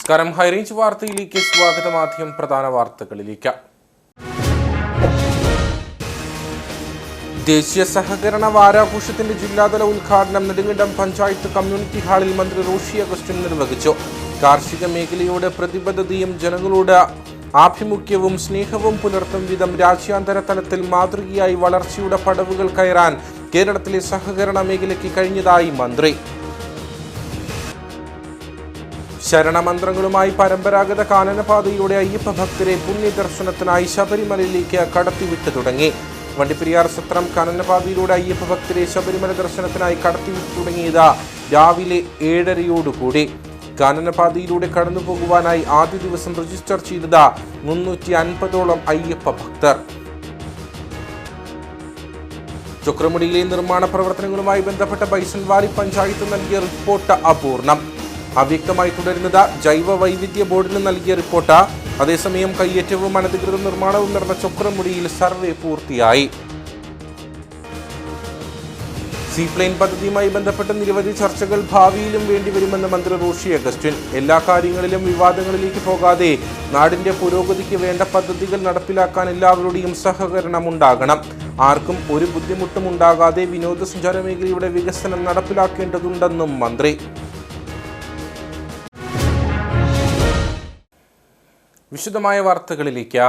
നമസ്കാരം. ഹൈറേഞ്ച് വാർത്തയിലേക്ക് സ്വാഗതം. ആദ്യം പ്രധാന വാർത്തകളിലേക്ക്. ദേശീയ സഹകരണ വാരാഘോഷത്തിന്റെ ജില്ലാതല ഉദ്ഘാടനം നെടുങ്കണ്ടം പഞ്ചായത്ത് കമ്മ്യൂണിറ്റി ഹാളിൽ മന്ത്രി റോഷി അഗസ്റ്റിൻ നിർവഹിച്ചു. കാർഷിക മേഖലയോട് പ്രതിബദ്ധതയും ജനങ്ങളോട് ആഭിമുഖ്യവും സ്നേഹവും പുലർത്തും വിധം രാജ്യാന്തര തലത്തിൽ മാതൃകയായി വളർച്ചയുടെ പടവുകൾ കയറാൻ കേരളത്തിലെ സഹകരണ മേഖലയ്ക്ക് കഴിഞ്ഞതായി മന്ത്രി. ശരണമന്ത്രങ്ങളുമായി പരമ്പരാഗത കാനനപാതയിലൂടെ അയ്യപ്പ ഭക്തരെ പുണ്യദർശനത്തിനായി ശബരിമലയിലേക്ക് കടത്തിവിട്ടു തുടങ്ങി. വണ്ടിപ്പെരിയാർ സത്രം കാനനപാതയിലൂടെ അയ്യപ്പ ഭക്തരെ ശബരിമല ദർശനത്തിനായി കടത്തിവിട്ടു തുടങ്ങിയത് രാവിലെ 7:30 കാനനപാതയിലൂടെ കടന്നുപോകുവാനായി ആദ്യ ദിവസം രജിസ്റ്റർ ചെയ്തത് 350ഓളം അയ്യപ്പ ഭക്തർ. ചൊക്രമുടിയിലെ നിർമ്മാണ പ്രവർത്തനങ്ങളുമായി ബന്ധപ്പെട്ട ബൈസൺവാലി പഞ്ചായത്ത് നൽകിയ റിപ്പോർട്ട് അപൂർണം. അവ്യക്തമായി തുടരുന്നത് ജൈവ വൈവിധ്യ ബോർഡിന് നൽകിയ റിപ്പോർട്ട്. അതേസമയം കയ്യേറ്റവും അനധികൃത നിർമ്മാണവും നടന്ന ചൊക്രമുടിയിൽ സർവേ പൂർത്തിയായി. സീപ്ലെയിൻ പദ്ധതിയുമായി ബന്ധപ്പെട്ട നിരവധി ചർച്ചകൾ ഭാവിയിലും വേണ്ടിവരുമെന്ന് മന്ത്രി റോഷി അഗസ്റ്റിൻ. എല്ലാ കാര്യങ്ങളിലും വിവാദങ്ങളിലേക്ക് പോകാതെ നാടിന്റെ പുരോഗതിക്ക് വേണ്ട പദ്ധതികൾ നടപ്പിലാക്കാൻ എല്ലാവരുടെയും സഹകരണം ഉണ്ടാകണം. ആർക്കും ഒരു ബുദ്ധിമുട്ടും ഉണ്ടാകാതെ വിനോദസഞ്ചാര മേഖലയുടെ വികസനം നടപ്പിലാക്കേണ്ടതുണ്ടെന്നും മന്ത്രി. വിശദമായ വാർത്തകളിലേക്ക്.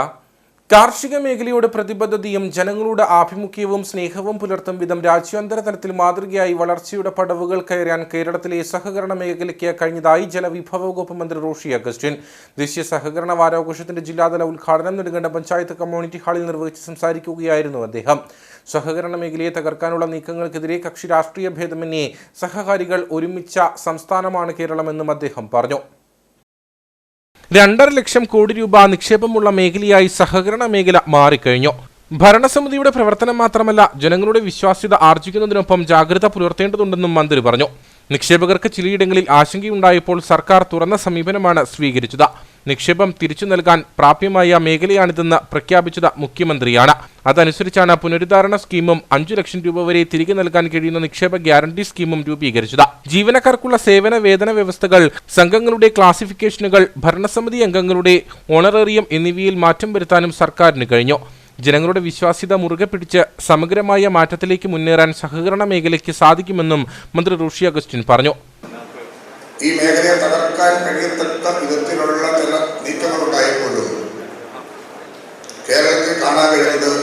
കാർഷിക മേഖലയോട് പ്രതിബദ്ധതയും ജനങ്ങളുടെ ആഭിമുഖ്യവും സ്നേഹവും പുലർത്തും വിധം രാജ്യാന്തര തലത്തിൽ മാതൃകയായി വളർച്ചയുടെ പടവുകൾ കയറാൻ കേരളത്തിലെ സഹകരണ മേഖലയ്ക്ക് കഴിഞ്ഞതായി ജലവിഭവ വകുപ്പ് മന്ത്രി റോഷി അഗസ്റ്റിൻ. ദേശീയ സഹകരണ വാരാഘോഷത്തിന്റെ ജില്ലാതല ഉദ്ഘാടനം നെടുങ്കണ്ടം പഞ്ചായത്ത് കമ്മ്യൂണിറ്റി ഹാളിൽ നിർവഹിച്ച് സംസാരിക്കുകയായിരുന്നു അദ്ദേഹം. സഹകരണ മേഖലയെ തകർക്കാനുള്ള നീക്കങ്ങൾക്കെതിരെ കക്ഷി രാഷ്ട്രീയ ഭേദമന്യേ സഹകാരികൾ ഒരുമിച്ച സംസ്ഥാനമാണ് കേരളമെന്നും അദ്ദേഹം പറഞ്ഞു. 2.5 ലക്ഷം കോടി രൂപ നിക്ഷേപമുള്ള മേഖലയായി സഹകരണ മേഖല മാറിക്കഴിഞ്ഞു. ഭരണസമിതിയുടെ പ്രവർത്തനം മാത്രമല്ല, ജനങ്ങളുടെ വിശ്വാസ്യത ആർജിക്കുന്നതിനൊപ്പം ജാഗ്രത പുലർത്തേണ്ടതുണ്ടെന്നും മന്ത്രി പറഞ്ഞു. നിക്ഷേപകർക്ക് ചിലയിടങ്ങളിൽ ആശങ്കയുണ്ടായപ്പോൾ സർക്കാർ തുറന്ന സമീപനമാണ് സ്വീകരിച്ചത്. നിക്ഷേപം തിരിച്ചു നൽകാൻ പ്രാപ്യമായ മേഖലയാണിതെന്ന് പ്രഖ്യാപിച്ചത് മുഖ്യമന്ത്രിയാണ്. അതനുസരിച്ചാണ് പുനരുദ്ധാരണ സ്കീമും 5 ലക്ഷം രൂപ വരെ തിരികെ നൽകാൻ കഴിയുന്ന നിക്ഷേപ ഗ്യാരണ്ടി സ്കീമും രൂപീകരിച്ചത്. ജീവനക്കാർക്കുള്ള സേവന വേതന വ്യവസ്ഥകൾ, സംഘങ്ങളുടെ ക്ലാസിഫിക്കേഷനുകൾ, ഭരണസമിതി അംഗങ്ങളുടെ ഓണറേറിയം എന്നിവയിൽ മാറ്റം വരുത്താനും സർക്കാരിന് കഴിഞ്ഞു. ജനങ്ങളുടെ വിശ്വാസ്യത മുറുകെ പിടിച്ച് സമഗ്രമായ മാറ്റത്തിലേക്ക് മുന്നേറാൻ സഹകരണ മേഖലയ്ക്ക് സാധിക്കുമെന്നും മന്ത്രി റോഷി അഗസ്റ്റിൻ പറഞ്ഞു. ഈ മേഖലയെ തകർക്കാൻ കഴിയത്തക്ക വിധത്തിലുള്ള ചില നീക്കങ്ങളുണ്ടായപ്പോഴും കേരളത്തിൽ കാണാൻ കഴിയുന്നത്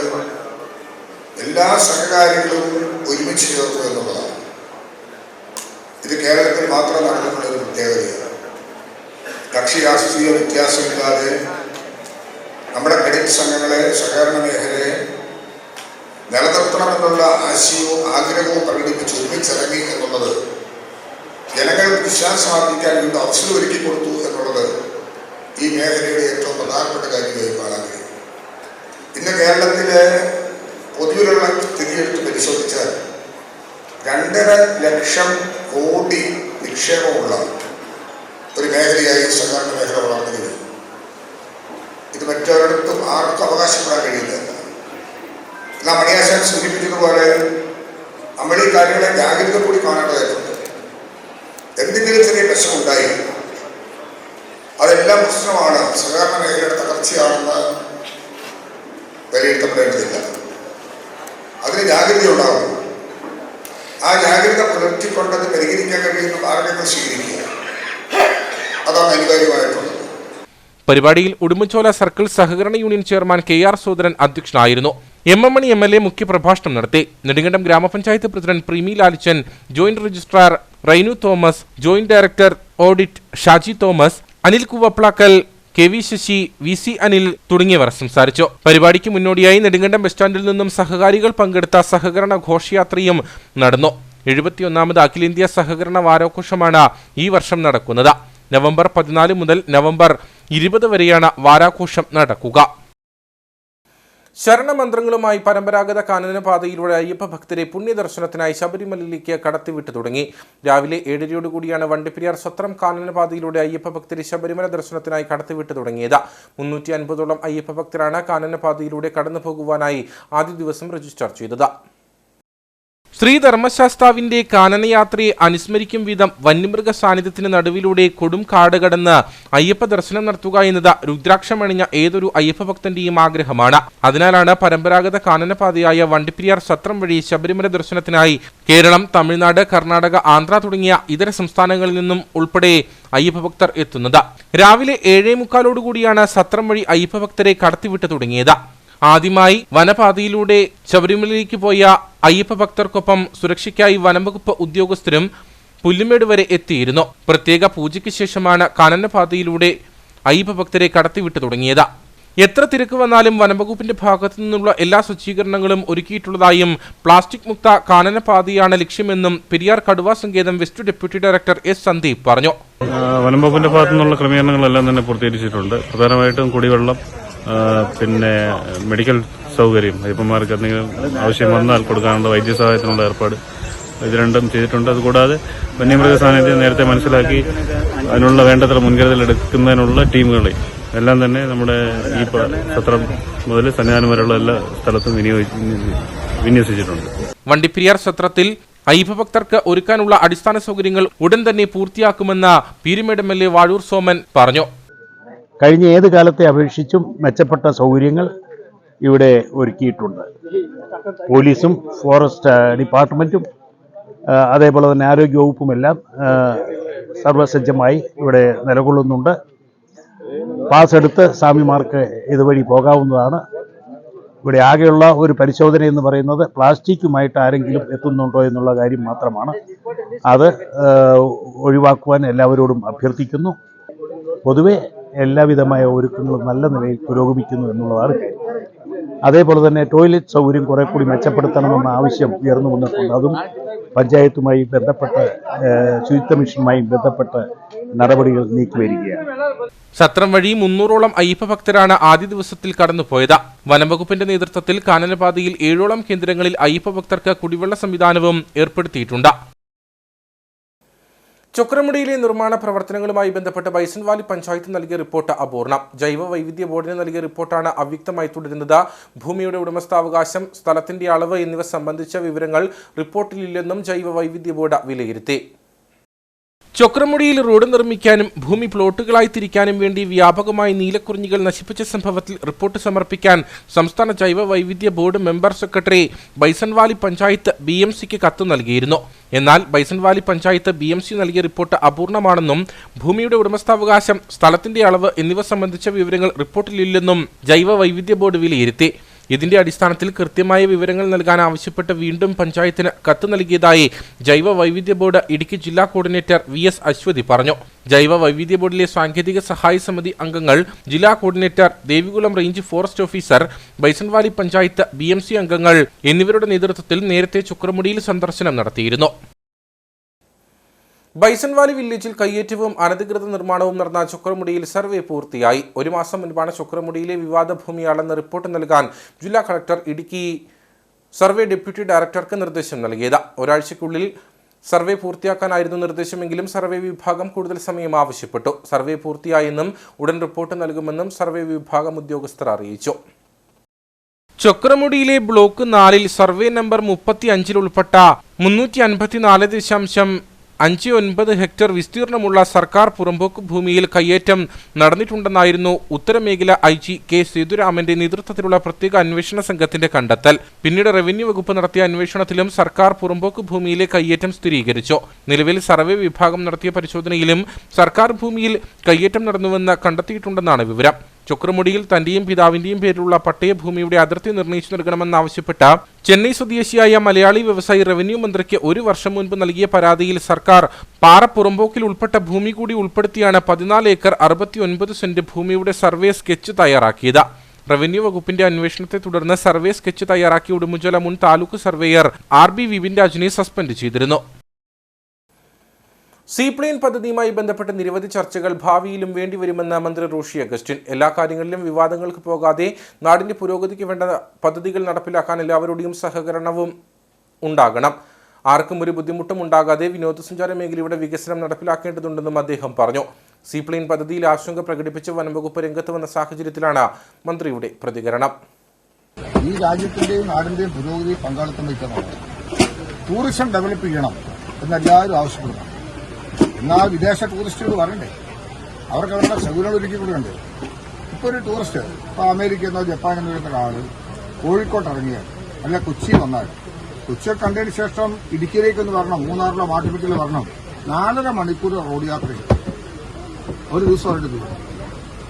എല്ലാ സഹകാരികളും ഒരുമിച്ച് ചേർത്തു എന്നുള്ളതാണ്. ഇത് കേരളത്തിൽ മാത്രം നടന്നിട്ടുള്ള ഒരു പ്രത്യേകതയാണ്. കക്ഷി രാഷ്ട്രീയ വ്യത്യാസമില്ലാതെ നമ്മുടെ ക്രെഡിറ്റ് സംഘങ്ങളെ, സഹകരണ മേഖലയെ നിലനിർത്തണമെന്നുള്ള ആശയവും ആഗ്രഹവും പ്രകടിപ്പിച്ച് ഒരുമിച്ചിറങ്ങി എന്നുള്ളത് ജനങ്ങൾക്ക് വിശ്വാസം ആർജിക്കാൻ വീണ്ടും അവസരം ഒരുക്കി കൊടുത്തു എന്നുള്ളത് ഈ മേഖലയുടെ ഏറ്റവും പ്രധാനപ്പെട്ട കാര്യമായി കാണാൻ കഴിയും. ഇന്ന് കേരളത്തിലെ പൊതുവിലുള്ള സ്ഥിതിയെടുത്ത് പരിശോധിച്ചാൽ 2.5 ലക്ഷം കോടി നിക്ഷേപമുള്ള ഒരു മേഖലയായി സഹകരണ മേഖല വളർന്നു കഴിഞ്ഞു. ഇത് മറ്റൊരിടത്തും ആർക്കും അവകാശപ്പെടാൻ കഴിയുന്നില്ല. എന്നാൽ മണിയാശാൻ സൂചിപ്പിച്ചതുപോലെ നമ്മൾ ഈ കാര്യങ്ങളെ ജാഗ്രത കൂടി കാണേണ്ടതായിട്ടുണ്ട്. എന്തെങ്കിലും ചെറിയ പ്രശ്നമുണ്ടായി അതെല്ലാം പ്രശ്നമാണ്, സഹകരണ മേഖലയുടെ തകർച്ചയാണെന്ന് വിലയിരുത്തപ്പെടേണ്ടതില്ല. അതിന് ജാഗ്രത ഉണ്ടാകും. ആ ജാഗ്രത പുലർത്തിക്കൊണ്ടത് പരിഹരിക്കാൻ കഴിയുന്ന മാർഗങ്ങൾ സ്വീകരിക്കുക, അതാണ് അനിവാര്യമായിട്ടുള്ളത്. പരിപാടിയിൽ ഉടുമ്പൻചോല സർക്കിൾ സഹകരണ യൂണിയൻ ചെയർമാൻ KR സോദരൻ അധ്യക്ഷനായിരുന്നു. MM മണി MLA മുഖ്യപ്രഭാഷണം നടത്തി. നെടുങ്കണ്ടം ഗ്രാമപഞ്ചായത്ത് president Premi Lalichan, joint registrar Rainu Thomas, joint director audit Shaji Thomas, Anil Kuvaplakkal, KV Sasi, VC Anil തുടങ്ങിയവർ സംസാരിച്ചു. പരിപാടിക്ക് മുന്നോടിയായി നെടുങ്കണ്ടം ബസ് സ്റ്റാൻഡിൽ നിന്നും സഹകാരികൾ പങ്കെടുത്ത സഹകരണ ഘോഷയാത്രയും നടന്നു. 71ാമത് അഖിലേന്ത്യാ സഹകരണ വാരാഘോഷമാണ് ഈ വർഷം നടക്കുന്നത്. നവംബർ 14 മുതൽ നവംബർ 20 വരെയാണ് വാരാഘോഷം നടക്കുക. ശരണമന്ത്രങ്ങളുമായി പരമ്പരാഗത കാനനപാതയിലൂടെ അയ്യപ്പ ഭക്തരെ പുണ്യദർശനത്തിനായി ശബരിമലയിലേക്ക് കടത്തിവിട്ടു തുടങ്ങി. രാവിലെ 7:30 വണ്ടിപ്പെരിയാർ സത്രം കാനനപാതയിലൂടെ അയ്യപ്പ ഭക്തരെ ശബരിമല ദർശനത്തിനായി കടത്തിവിട്ടു തുടങ്ങിയത്. 350ഓളം അയ്യപ്പ ഭക്തരാണ് കാനനപാതയിലൂടെ കടന്നു പോകുവാനായി ആദ്യ ദിവസം രജിസ്റ്റർ ചെയ്തത്. ശ്രീ ധർമ്മശാസ്താവിന്റെ കാനനയാത്രയെ അനുസ്മരിക്കും വിധം വന്യമൃഗ സാന്നിധ്യത്തിന് നടുവിലൂടെ കൊടും കാട് കടന്ന് അയ്യപ്പ ദർശനം നടത്തുക എന്നത് രുദ്രാക്ഷമണിഞ്ഞ ഏതൊരു അയ്യപ്പ ഭക്തന്റെയും ആഗ്രഹമാണ്. അതിനാലാണ് പരമ്പരാഗത കാനനപാതയായ വണ്ടിപ്പെരിയാർ സത്രം വഴി ശബരിമല ദർശനത്തിനായി കേരളം, തമിഴ്നാട്, കർണാടക, ആന്ധ്ര തുടങ്ങിയ ഇതര സംസ്ഥാനങ്ങളിൽ നിന്നും ഉൾപ്പെടെ അയ്യപ്പ ഭക്തർ എത്തുന്നത്. രാവിലെ 7:45 സത്രം വഴി അയ്യപ്പ ഭക്തരെ കടത്തിവിട്ട് തുടങ്ങിയത്. ആദ്യമായി വനപാതയിലൂടെ ശബരിമലയിലേക്ക് പോയ അയ്യപ്പ ഭക്തർക്കൊപ്പം സുരക്ഷയ്ക്കായി വനംവകുപ്പ് ഉദ്യോഗസ്ഥരും പുല്ലുമേട് വരെ എത്തിയിരുന്നു. പ്രത്യേക പൂജയ്ക്ക് ശേഷമാണ് കാനനപാതയിലൂടെ അയ്യപ്പ ഭക്തരെ കടത്തിവിട്ട് തുടങ്ങിയത്. എത്ര തിരക്ക് വന്നാലും വനംവകുപ്പിന്റെ ഭാഗത്തു നിന്നുള്ള എല്ലാ സജ്ജീകരണങ്ങളും ഒരുക്കിയിട്ടുള്ളതായും പ്ലാസ്റ്റിക് മുക്ത കാനനപാതയാണ് ലക്ഷ്യമെന്നും പെരിയാർ കടുവ സങ്കേതം west deputy director S Sandeep പറഞ്ഞു. വനംവകുപ്പിന്റെ ഭാഗത്തു നിന്നുള്ള ക്രമീകരണങ്ങളെല്ലാം തന്നെ പൂർത്തീകരിച്ചിട്ടുണ്ട്. പ്രധാനമായിട്ടും കുടിവെള്ളം, പിന്നെ മെഡിക്കൽ സൗകര്യം, അയ്യപ്പന്മാർക്ക് എന്തെങ്കിലും ആവശ്യം വന്നാൽ കൊടുക്കാനുള്ള വൈദ്യസഹായത്തിനുള്ള ഏർപ്പാട്, ഇത് രണ്ടും ചെയ്തിട്ടുണ്ട്. അതുകൂടാതെ വന്യമൃഗ സാന്നിധ്യം നേരത്തെ മനസ്സിലാക്കി അതിനുള്ള വേണ്ടത്ര മുൻകരുതൽ എടുക്കുന്നതിനുള്ള ടീമുകളെ എല്ലാം തന്നെ നമ്മുടെ ഈ സത്രം മുതൽ സന്നിധാനം വരെയുള്ള എല്ലാ സ്ഥലത്തും വിന്യസിച്ചിട്ടുണ്ട്. വണ്ടിപ്പെരിയാർ സത്രത്തിൽ അയ്യപ്പ ഭക്തർക്ക് ഒരുക്കാനുള്ള അടിസ്ഥാന സൗകര്യങ്ങൾ ഉടൻ തന്നെ പൂർത്തിയാക്കുമെന്ന് പീരുമേട് MLA വാഴൂർ സോമൻ പറഞ്ഞു. കഴിഞ്ഞ ഏത് കാലത്തെ അപേക്ഷിച്ചും മെച്ചപ്പെട്ട സൗകര്യങ്ങൾ ഇവിടെ ഒരുക്കിയിട്ടുണ്ട്. പോലീസും ഫോറസ്റ്റ് ഡിപ്പാർട്ട്മെൻറ്റും അതേപോലെ തന്നെ ആരോഗ്യവകുപ്പുമെല്ലാം സർവസജ്ജമായി ഇവിടെ നിലകൊള്ളുന്നുണ്ട്. പാസ് എടുത്ത് സ്വാമിമാർക്ക് ഇതുവഴി പോകാവുന്നതാണ്. ഇവിടെ ആകെയുള്ള ഒരു പരിശോധന എന്ന് പറയുന്നത് പ്ലാസ്റ്റിക്കുമായിട്ട് ആരെങ്കിലും എത്തുന്നുണ്ടോ എന്നുള്ള കാര്യം മാത്രമാണ്. അത് ഒഴിവാക്കുവാൻ എല്ലാവരോടും അഭ്യർത്ഥിക്കുന്നു. പൊതുവെ എല്ലാവിധമായ ഒരുക്കങ്ങളും നല്ല നിലയിൽ പുരോഗമിക്കുന്നു എന്നുള്ളതാണ് കാര്യം. അതേപോലെ തന്നെ ടോയ്ലറ്റ് സൗകര്യം കുറെ കൂടി മെച്ചപ്പെടുത്തണമെന്ന ആവശ്യം ഉയർന്നു വന്നിട്ടുണ്ട്. അതും പഞ്ചായത്തുമായി ബന്ധപ്പെട്ട് ശുചിത്വ മിഷനുമായി ബന്ധപ്പെട്ട് നടപടികൾ നീക്കിവരികയാണ്. സത്രം വഴി 300ഓളം അയ്യപ്പ ഭക്തരാണ് ആദ്യ ദിവസത്തിൽ കടന്നുപോയത്. വനംവകുപ്പിന്റെ നേതൃത്വത്തിൽ കാനനപാതയിൽ 7ഓളം കേന്ദ്രങ്ങളിൽ അയ്യപ്പ ഭക്തർക്ക് കുടിവെള്ള സംവിധാനവും ഏർപ്പെടുത്തിയിട്ടുണ്ട്. ചൊക്രമുടിയിലെ നിർമ്മാണ പ്രവർത്തനങ്ങളുമായി ബന്ധപ്പെട്ട് ബൈസൺ വാലി പഞ്ചായത്ത് നൽകിയ റിപ്പോർട്ട് അപൂർണം. ജൈവ വൈവിധ്യ ബോർഡിന് നൽകിയ റിപ്പോർട്ടാണ് അവ്യക്തമായി തുടരുന്നത്. ഭൂമിയുടെ ഉടമസ്ഥാവകാശം, സ്ഥലത്തിന്റെ അളവ് എന്നിവ സംബന്ധിച്ച വിവരങ്ങൾ റിപ്പോർട്ടിലില്ലെന്നും ജൈവ വൈവിധ്യ ബോർഡ് വിലയിരുത്തി. ചൊക്രമുടിയിൽ റോഡ് നിർമ്മിക്കാനും ഭൂമി പ്ലോട്ടുകളായി തിരിക്കാനും വേണ്ടി വ്യാപകമായി നീലക്കുറിഞ്ഞികൾ നശിപ്പിച്ച സംഭവത്തിൽ റിപ്പോർട്ട് സമർപ്പിക്കാൻ സംസ്ഥാന ജൈവ വൈവിധ്യ board member secretary Bison Valley panchayat BMCക്ക് കത്ത് നൽകിയിരുന്നു. എന്നാൽ ബൈസൺ വാലി പഞ്ചായത്ത് BMC നൽകിയ റിപ്പോർട്ട് അപൂർണമാണെന്നും ഭൂമിയുടെ ഉടമസ്ഥാവകാശം, സ്ഥലത്തിന്റെ അളവ് എന്നിവ സംബന്ധിച്ച വിവരങ്ങൾ റിപ്പോർട്ടിലില്ലെന്നും ജൈവ വൈവിധ്യ ബോർഡ് വിലയിരുത്തി. ഇതിന്റെ അടിസ്ഥാനത്തിൽ കൃത്യമായ വിവരങ്ങൾ നൽകാൻ ആവശ്യപ്പെട്ട് വീണ്ടും പഞ്ചായത്തിന് കത്ത് നൽകിയതായി ജൈവ വൈവിധ്യ ബോർഡ് ഇടുക്കി ജില്ലാ കോർഡിനേറ്റർ VS അശ്വതി പറഞ്ഞു. ജൈവ വൈവിധ്യ ബോർഡിലെ സാങ്കേതിക സഹായ സമിതി അംഗങ്ങൾ, ജില്ലാ coordinator, Devikulam range forest officer, bison Valley panchayat BMC അംഗങ്ങൾ എന്നിവരുടെ നേതൃത്വത്തിൽ നേരത്തെ ചൊക്രമുടിയിൽ സന്ദർശനം നടത്തിയിരുന്നു. ബൈസൺ വാലി വില്ലേജിൽ കയ്യേറ്റവും അനധികൃത നിർമ്മാണവും നടന്ന ചൊക്രമുടിയിൽ സർവേ പൂർത്തിയായി. 1 മാസം മുൻപാണ് ചൊക്രമുടിയിലെ വിവാദ ഭൂമിയാണെന്ന് റിപ്പോർട്ട് നൽകാൻ ജില്ലാ കളക്ടർ ഇടുക്കി സർവേ ഡെപ്യൂട്ടി ഡയറക്ടർക്ക് നിർദ്ദേശം നൽകിയത്. ഒരാഴ്ചയ്ക്കുള്ളിൽ സർവേ പൂർത്തിയാക്കാനായിരുന്നു നിർദ്ദേശമെങ്കിലും സർവേ വിഭാഗം കൂടുതൽ സമയം ആവശ്യപ്പെട്ടു. സർവേ പൂർത്തിയായെന്നും ഉടൻ റിപ്പോർട്ട് നൽകുമെന്നും സർവേ വിഭാഗം ഉദ്യോഗസ്ഥർ അറിയിച്ചു. ചൊക്രമുടിയിലെ ബ്ലോക്ക് 4 സർവേ നമ്പർ 35 ഉൾപ്പെട്ട 354.59 ഹെക്ടർ വിസ്തീർണമുള്ള സർക്കാർ പുറമ്പോക്ക് ഭൂമിയിൽ കയ്യേറ്റം നടന്നിട്ടുണ്ടെന്നായിരുന്നു ഉത്തരമേഖല IG K സേതുരാമന്റെ നേതൃത്വത്തിലുള്ള പ്രത്യേക അന്വേഷണ സംഘത്തിന്റെ കണ്ടെത്തൽ. പിന്നീട് റവന്യൂ വകുപ്പ് നടത്തിയ അന്വേഷണത്തിലും സർക്കാർ പുറമ്പോക്ക് ഭൂമിയിലെ കയ്യേറ്റം സ്ഥിരീകരിച്ചു. നിലവിൽ സർവേ വിഭാഗം നടത്തിയ പരിശോധനയിലും സർക്കാർ ഭൂമിയിൽ കയ്യേറ്റം നടന്നുവെന്ന് കണ്ടെത്തിയിട്ടുണ്ടെന്നാണ് വിവരം. ചൊക്രമുടിയിൽ തന്റെയും പിതാവിന്റെയും പേരിലുള്ള പട്ടയഭൂമിയുടെ അതിർത്തി നിർണയിച്ചു നൽകണമെന്നാവശ്യപ്പെട്ട ചെന്നൈ സ്വദേശിയായ മലയാളി വ്യവസായി റവന്യൂ മന്ത്രിക്ക് 1 വർഷം മുൻപ് നൽകിയ പരാതിയിൽ സർക്കാർ പാറ പുറമ്പോക്കിൽ ഉൾപ്പെട്ട ഭൂമി കൂടി ഉൾപ്പെടുത്തിയാണ് 14 ഏക്കർ 69 സെന്റ് ഭൂമിയുടെ സർവേ സ്കെച്ച് തയ്യാറാക്കിയത്. റവന്യൂ വകുപ്പിന്റെ അന്വേഷണത്തെ തുടർന്ന് സർവേ സ്കെച്ച് തയ്യാറാക്കിയ ഉടുമ്പുചോല മുൻ താലൂക്ക് സർവേയർ RB വിപിൻ രാജിനെ സസ്പെൻഡ് ചെയ്തിരുന്നു. സീപ്ലെയിൻ പദ്ധതിയുമായി ബന്ധപ്പെട്ട് നിരവധി ചർച്ചകൾ ഭാവിയിലും വേണ്ടിവരുമെന്ന് മന്ത്രി റോഷി അഗസ്റ്റിൻ. എല്ലാ കാര്യങ്ങളിലും വിവാദങ്ങൾക്ക് പോകാതെ നാടിന്റെ പുരോഗതിക്ക് വേണ്ട പദ്ധതികൾ നടപ്പിലാക്കാൻ എല്ലാവരുടെയും സഹകരണവും ഉണ്ടാകണം. ആർക്കും ഒരു ബുദ്ധിമുട്ടും ഉണ്ടാകാതെ വിനോദസഞ്ചാര മേഖലയുടെ വികസനം നടപ്പിലാക്കേണ്ടതുണ്ടെന്നും അദ്ദേഹം പറഞ്ഞു. സീപ്ലെയിൻ പദ്ധതിയിൽ ആശങ്ക പ്രകടിപ്പിച്ച് വനംവകുപ്പ് രംഗത്ത് വന്ന സാഹചര്യത്തിലാണ് മന്ത്രിയുടെ പ്രതികരണം. ഈ രാജ്യത്തിന്റെയും നാടിന്റെയും പുരോഗതി പങ്കാളിത്തം വയ്ക്കുന്നതാണ്. ടൂറിസം ഡെവലപ്പ് ചെയ്യണം എന്നെല്ലാവരും ആവശ്യപ്പെടുന്നു. എന്നാൽ വിദേശ ടൂറിസ്റ്റുകൾ വരണ്ടേ? അവർക്ക് അവരുടെ സൗകര്യങ്ങൾ ഒരുക്കി കൊടുക്കണ്ടേ? ഇപ്പോൾ ഒരു ടൂറിസ്റ്റ് ഇപ്പോൾ അമേരിക്കയിൽ നിന്നോ ജപ്പാനിൽ നിന്നോ വരുന്ന ആൾ കോഴിക്കോട്ട് ഇറങ്ങിയാൽ അല്ല കൊച്ചി വന്നാൽ കൊച്ചിയിൽ കണ്ടതിന് ശേഷം ഇടുക്കിയിലേക്കൊന്ന് വരണം, മൂന്നാറിലോ മാട്ടുപ്പെട്ടിലോ വരണം, 4.5 മണിക്കൂർ റോഡ് യാത്ര ചെയ്യും. ഒരു ദിവസം അവരുടെ ദൂരം.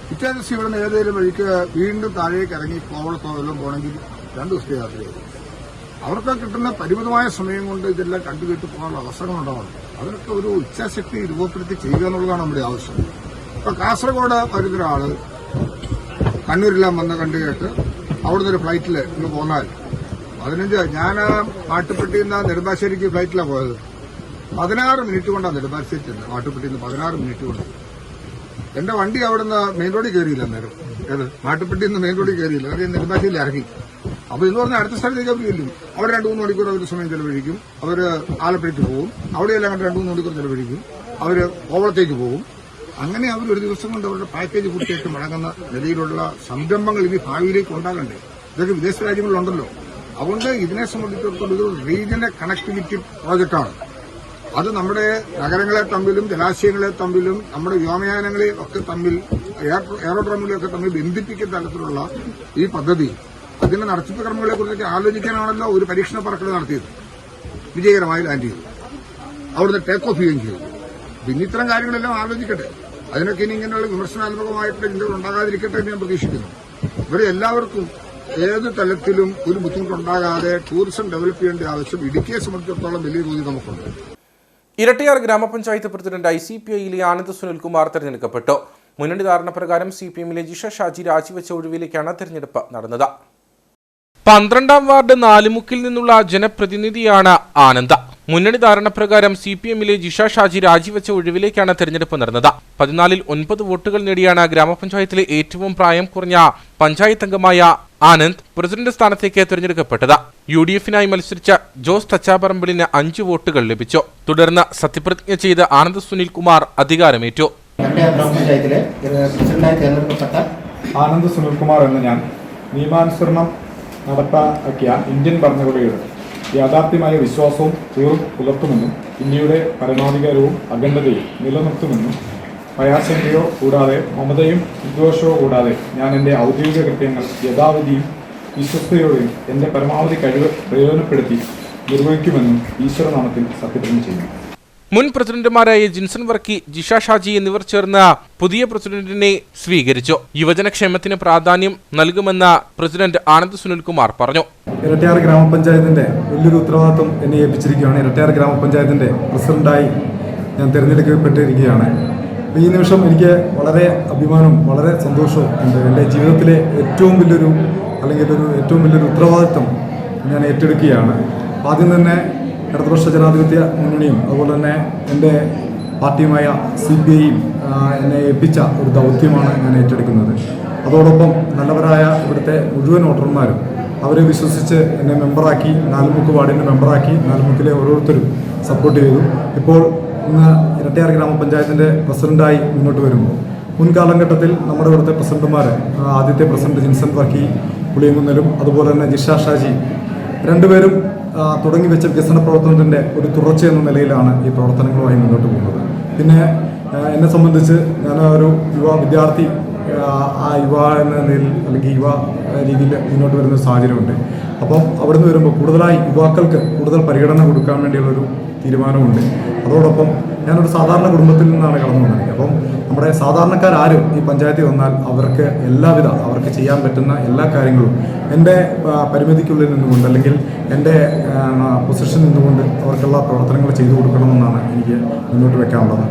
പിറ്റേ ദിവസം ഇവിടെ നിന്ന് ഏതെങ്കിലും വഴിക്ക് വീണ്ടും താഴേക്ക് ഇറങ്ങി കോവളത്തോ വല്ലതും പോകണമെങ്കിൽ 2 ദിവസത്തെ യാത്ര ചെയ്യും. അവർക്ക് കിട്ടുന്ന പരിമിതമായ സമയം കൊണ്ട് ഇതെല്ലാം കണ്ടുകെട്ട് പോകാനുള്ള അവസരങ്ങളുണ്ടാവണം. അതിനൊക്കെ ഒരു ഇച്ഛാശക്തി രൂപപ്പെടുത്തി ചെയ്യുക എന്നുള്ളതാണ് നമ്മുടെ ആവശ്യം. ഇപ്പൊ കാസർഗോഡ് വരുന്ന ഒരാള് കണ്ണൂരെല്ലാം വന്ന് കണ്ടുകേട്ട് അവിടുന്ന് ഒരു ഫ്ലൈറ്റിൽ ഇന്ന് പോന്നാൽ 15 ഞാൻ മാട്ടുപ്പെട്ടിയിൽ നിന്ന് നെടുമ്പാശ്ശേരിക്ക് ഫ്ലൈറ്റിലാണ് പോയത്. 16 മിനിറ്റ് കൊണ്ടാണ് നെടുമ്പാശ്ശേരി ചെന്നത്. മാട്ടുപ്പെട്ടിയിൽ നിന്ന് 16 മിനിറ്റ് കൊണ്ട്. എന്റെ വണ്ടി അവിടുന്ന് മെയിൻ റോഡിൽ കയറിയില്ല. അന്നേരം മാട്ടുപ്പെട്ടിയിൽ നിന്ന് മെയിൻ റോഡിൽ കയറിയില്ല. കാര്യം നെടുമ്പാശ്ശേരിയിൽ ഇറങ്ങി. അപ്പൊ എന്ന് പറഞ്ഞാൽ അടുത്ത സ്ഥലത്തേക്ക് അവർ ചെല്ലും. അവർ 2-3 മണിക്കൂർ അവർ സമയം ചെലവഴിക്കും. അവര് ആലപ്പുഴയ്ക്ക് പോകും. അവിടെയെല്ലാം കണ്ട് 2-3 മണിക്കൂർ ചെലവഴിക്കും. അവര് കോവളത്തേക്ക് പോകും. അങ്ങനെ അവർ ഒരു ദിവസം കൊണ്ട് അവരുടെ പാക്കേജ് പൂർത്തിയായിട്ട് മടങ്ങുന്ന നിലയിലുള്ള സംരംഭങ്ങൾ ഇനി ഭാവിയിലേക്ക് ഉണ്ടാകണ്ടേ? ഇതൊക്കെ വിദേശ രാജ്യങ്ങളിലുണ്ടല്ലോ. അതുകൊണ്ട് ഇതിനെ സംബന്ധിച്ചിടത്തോളം ഇതൊരു റീജിയണൽ കണക്ടിവിറ്റി പ്രോജക്റ്റാണ്. അത് നമ്മുടെ നഗരങ്ങളെ തമ്മിലും ജലാശയങ്ങളെ തമ്മിലും നമ്മുടെ വ്യോമയാനങ്ങളെ ഒക്കെ തമ്മിൽ എയറോഡ്രോമുകളെയൊക്കെ തമ്മിൽ ബന്ധിപ്പിക്കുന്ന തരത്തിലുള്ള ഈ പദ്ധതി അതിന്റെ നടത്തിപ്പ് കർമ്മങ്ങളെ കുറിച്ചൊക്കെ ആലോചിക്കാനാണല്ലോ ഒരു പരീക്ഷണ പറക്കൽ നടത്തിയത്. വിജയകരമായി ലാൻഡ് ചെയ്തു. അവിടുന്ന് ടേക്ക് ഓഫ് ചെയ്യുകയും ചെയ്തു. പിന്നെ ഇത്തരം കാര്യങ്ങളെല്ലാം ആലോചിക്കട്ടെ. അതിനൊക്കെ ഇനി ഇങ്ങനെയുള്ള വിമർശനാത്മകമായിട്ടുള്ള ചിന്തകൾ ഉണ്ടാകാതിരിക്കട്ടെ എന്ന് ഞാൻ പ്രതീക്ഷിക്കുന്നു. ഇവരെ എല്ലാവർക്കും ഏത് തലത്തിലും ഒരു ബുദ്ധിമുട്ടുണ്ടാകാതെ ടൂറിസം ഡെവലപ്പ് ചെയ്യേണ്ട ആവശ്യം ഇടുക്കിയെ സംബന്ധിച്ചിടത്തോളം വലിയ തോതി നമുക്കുണ്ട്. ഇരട്ടിയാർ ഗ്രാമപഞ്ചായത്ത് പ്രസിഡന്റായി CPIയിലെ ആനന്ദ് സുനിൽകുമാർ തെരഞ്ഞെടുക്കപ്പെട്ടു. മുന്നണി ധാരണ പ്രകാരം CPMലെ ജിഷ ഷാജി രാജിവെച്ച ഒഴിവിലേക്കാണ് തെരഞ്ഞെടുപ്പ് നടന്നത്. 12ാം വാർഡ് നാലുമുക്കിൽ നിന്നുള്ള ജനപ്രതിനിധിയാണ് ആനന്ദ്. മുന്നണി ധാരണ പ്രകാരം CPMലെ ജിഷ ഷാജി രാജിവെച്ച ഒഴിവിലേക്കാണ് തെരഞ്ഞെടുപ്പ് നടന്നത്. 14ൽ 9 വോട്ടുകൾ നേടിയാണ് ഗ്രാമപഞ്ചായത്തിലെ ഏറ്റവും പ്രായം കുറഞ്ഞ പഞ്ചായത്ത് അംഗമായ ആനന്ദ് പ്രസിഡന്റ് സ്ഥാനത്തേക്ക് തെരഞ്ഞെടുക്കപ്പെട്ടത്. UDFനായി മത്സരിച്ച ജോസ് തച്ചാപറമ്പിലിന് 5 വോട്ടുകൾ ലഭിച്ചു. തുടർന്ന് സത്യപ്രതിജ്ഞ ചെയ്ത് ആനന്ദ് സുനിൽകുമാർ അധികാരമേറ്റു. ഗ്രാമപഞ്ചായത്തിലെ പ്രസിഡന്റായി തെരഞ്ഞെടുക്കപ്പെട്ട ആനന്ദ് സുനിൽകുമാർ എന്ന ഞാൻ നിയമാനുസരണം നടപ്പാക്കിയ ഇന്ത്യൻ ഭരണഘടനയുടെ യാഥാർത്ഥ്യമായ വിശ്വാസവും പുലർത്തുമെന്നും ഇന്ത്യയുടെ പരമാധികാരവും അഖണ്ഡതയും നിലനിർത്തുമെന്നും ഭയാശങ്കയോ കൂടാതെ മമതയും വിദ്വേഷവും കൂടാതെ ഞാൻ എൻ്റെ ഔദ്യോഗിക കൃത്യങ്ങൾ യഥാവിധിയും വിശ്വസ്തയോടെയും എൻ്റെ പരമാവധി കഴിവ് പ്രയോജനപ്പെടുത്തി നിർവഹിക്കുമെന്നും ഈശ്വരനാമത്തിൽ സത്യപ്രതിജ്ഞ ചെയ്യുന്നു. മുൻ പ്രസിഡന്റുമാരായ ജിൻസൺ വർക്കി, ജിഷ ഷാജി എന്നിവർ ചേർന്ന് പുതിയ പ്രസിഡന്റിനെ സ്വീകരിച്ചു. യുവജനക്ഷേമത്തിന് പ്രാധാന്യം നൽകുമെന്ന് പ്രസിഡന്റ് ആനന്ദ് സുനിൽകുമാർ പറഞ്ഞു. ഇരട്ടിയാർ ഗ്രാമപഞ്ചായത്തിന്റെ വലിയൊരു ഉത്തരവാദിത്വം എന്നെ ഏൽപ്പിച്ചിരിക്കുകയാണ്. ഇരട്ടിയാർ ഗ്രാമപഞ്ചായത്തിന്റെ പ്രസിഡന്റായി ഞാൻ തിരഞ്ഞെടുക്കപ്പെട്ടിരിക്കുകയാണ്. ഈ നിമിഷം എനിക്ക് വളരെ അഭിമാനവും വളരെ സന്തോഷവും ഉണ്ട്. എൻ്റെ ജീവിതത്തിലെ ഏറ്റവും വലിയൊരു ഉത്തരവാദിത്വം ഞാൻ ഏറ്റെടുക്കുകയാണ്. ആദ്യം തന്നെ ഇടതുപക്ഷ ജനാധിപത്യ മുന്നണിയും അതുപോലെ തന്നെ എൻ്റെ പാർട്ടിയുമായ CPIയും എന്നെ ഏൽപ്പിച്ച ഒരു ദൗത്യമാണ് ഞാൻ ഏറ്റെടുക്കുന്നത്. അതോടൊപ്പം നല്ലവരായ ഇവിടുത്തെ മുഴുവൻ വോട്ടർമാരും അവരെ വിശ്വസിച്ച് എന്നെ മെമ്പറാക്കി, നാലുമുക്ക് വാർഡിൻ്റെ മെമ്പറാക്കി നാലുമുക്കിലെ ഓരോരുത്തരും സപ്പോർട്ട് ചെയ്തു. ഇപ്പോൾ ഇന്ന് ഇരട്ടിയാർ ഗ്രാമപഞ്ചായത്തിൻ്റെ പ്രസിഡന്റായി മുന്നോട്ട് വരുമ്പോൾ മുൻകാലഘട്ടത്തിൽ നമ്മുടെ ഇവിടുത്തെ പ്രസിഡന്റുമാർ ആദ്യത്തെ പ്രസിഡന്റ് ജിൻസൺ വർക്കി പുളിയങ്കുന്നലും അതുപോലെ തന്നെ ജിഷ ഷാജി രണ്ടുപേരും തുടങ്ങി വെച്ച വികസന പ്രവർത്തനത്തിൻ്റെ ഒരു തുടർച്ച എന്ന നിലയിലാണ് ഈ പ്രവർത്തനങ്ങളുമായി മുന്നോട്ട് പോകുന്നത്. പിന്നെ എന്നെ സംബന്ധിച്ച് ഞാൻ ഒരു വിദ്യാർത്ഥി യുവ എന്ന നിലയിൽ അല്ലെങ്കിൽ യുവ രീതിയിൽ മുന്നോട്ട് വരുന്ന സാഹചര്യമുണ്ട്. അപ്പം അവിടെ നിന്ന് വരുമ്പോൾ കൂടുതലായി യുവാക്കൾക്ക് കൂടുതൽ പരിഗണന കൊടുക്കാൻ വേണ്ടിയുള്ളൊരു തീരുമാനമുണ്ട്. അതോടൊപ്പം ഞാനൊരു സാധാരണ കുടുംബത്തിൽ നിന്നാണ് കടന്നു വന്നത്. അപ്പം നമ്മുടെ സാധാരണക്കാരും ഈ പഞ്ചായത്തിൽ വന്നാൽ അവർക്ക് ചെയ്യാൻ പറ്റുന്ന എല്ലാ കാര്യങ്ങളും എൻ്റെ പരിമിതിക്കുള്ളിൽ നിന്നുകൊണ്ട് അല്ലെങ്കിൽ എൻ്റെ പൊസിഷൻ നിന്നുകൊണ്ട് അവർക്കുള്ള പ്രവർത്തനങ്ങൾ ചെയ്തു കൊടുക്കണമെന്നാണ് എനിക്ക് മുന്നോട്ട് വെക്കാനുള്ളത്.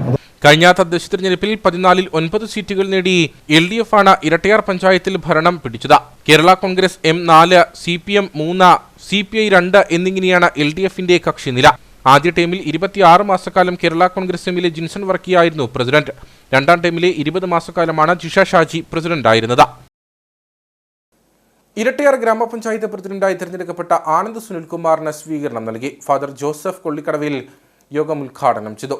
കഴിഞ്ഞ തദ്ദേശ തെരഞ്ഞെടുപ്പിൽ 14ൽ 9 സീറ്റുകൾ നേടി LDF ആണ് ഇരട്ടിയാർ പഞ്ചായത്തിൽ ഭരണം പിടിച്ചത്. Kerala Congress M4, CPM 3, CPI 2 എന്നിങ്ങനെയാണ് LDFന്റെ കക്ഷിനില. ആദ്യ ടൈമിൽ 26 മാസക്കാലം കേരള കോൺഗ്രസ് എമ്മിലെ ജിൻസൺ വർക്കിയായിരുന്നു പ്രസിഡന്റ്. രണ്ടാം ടൈമിലെ 20 മാസക്കാലമാണ് ജിഷ ഷാജി പ്രസിഡന്റായിരുന്നത്. ഇരട്ടിയാർ ഗ്രാമപഞ്ചായത്ത് പ്രസിഡന്റായി തെരഞ്ഞെടുക്കപ്പെട്ട ആനന്ദ് സുനിൽകുമാറിന് സ്വീകരണം നൽകി. ഫാദർ ജോസഫ് കൊള്ളിക്കടവിൽ യോഗം ഉദ്ഘാടനം ചെയ്തു.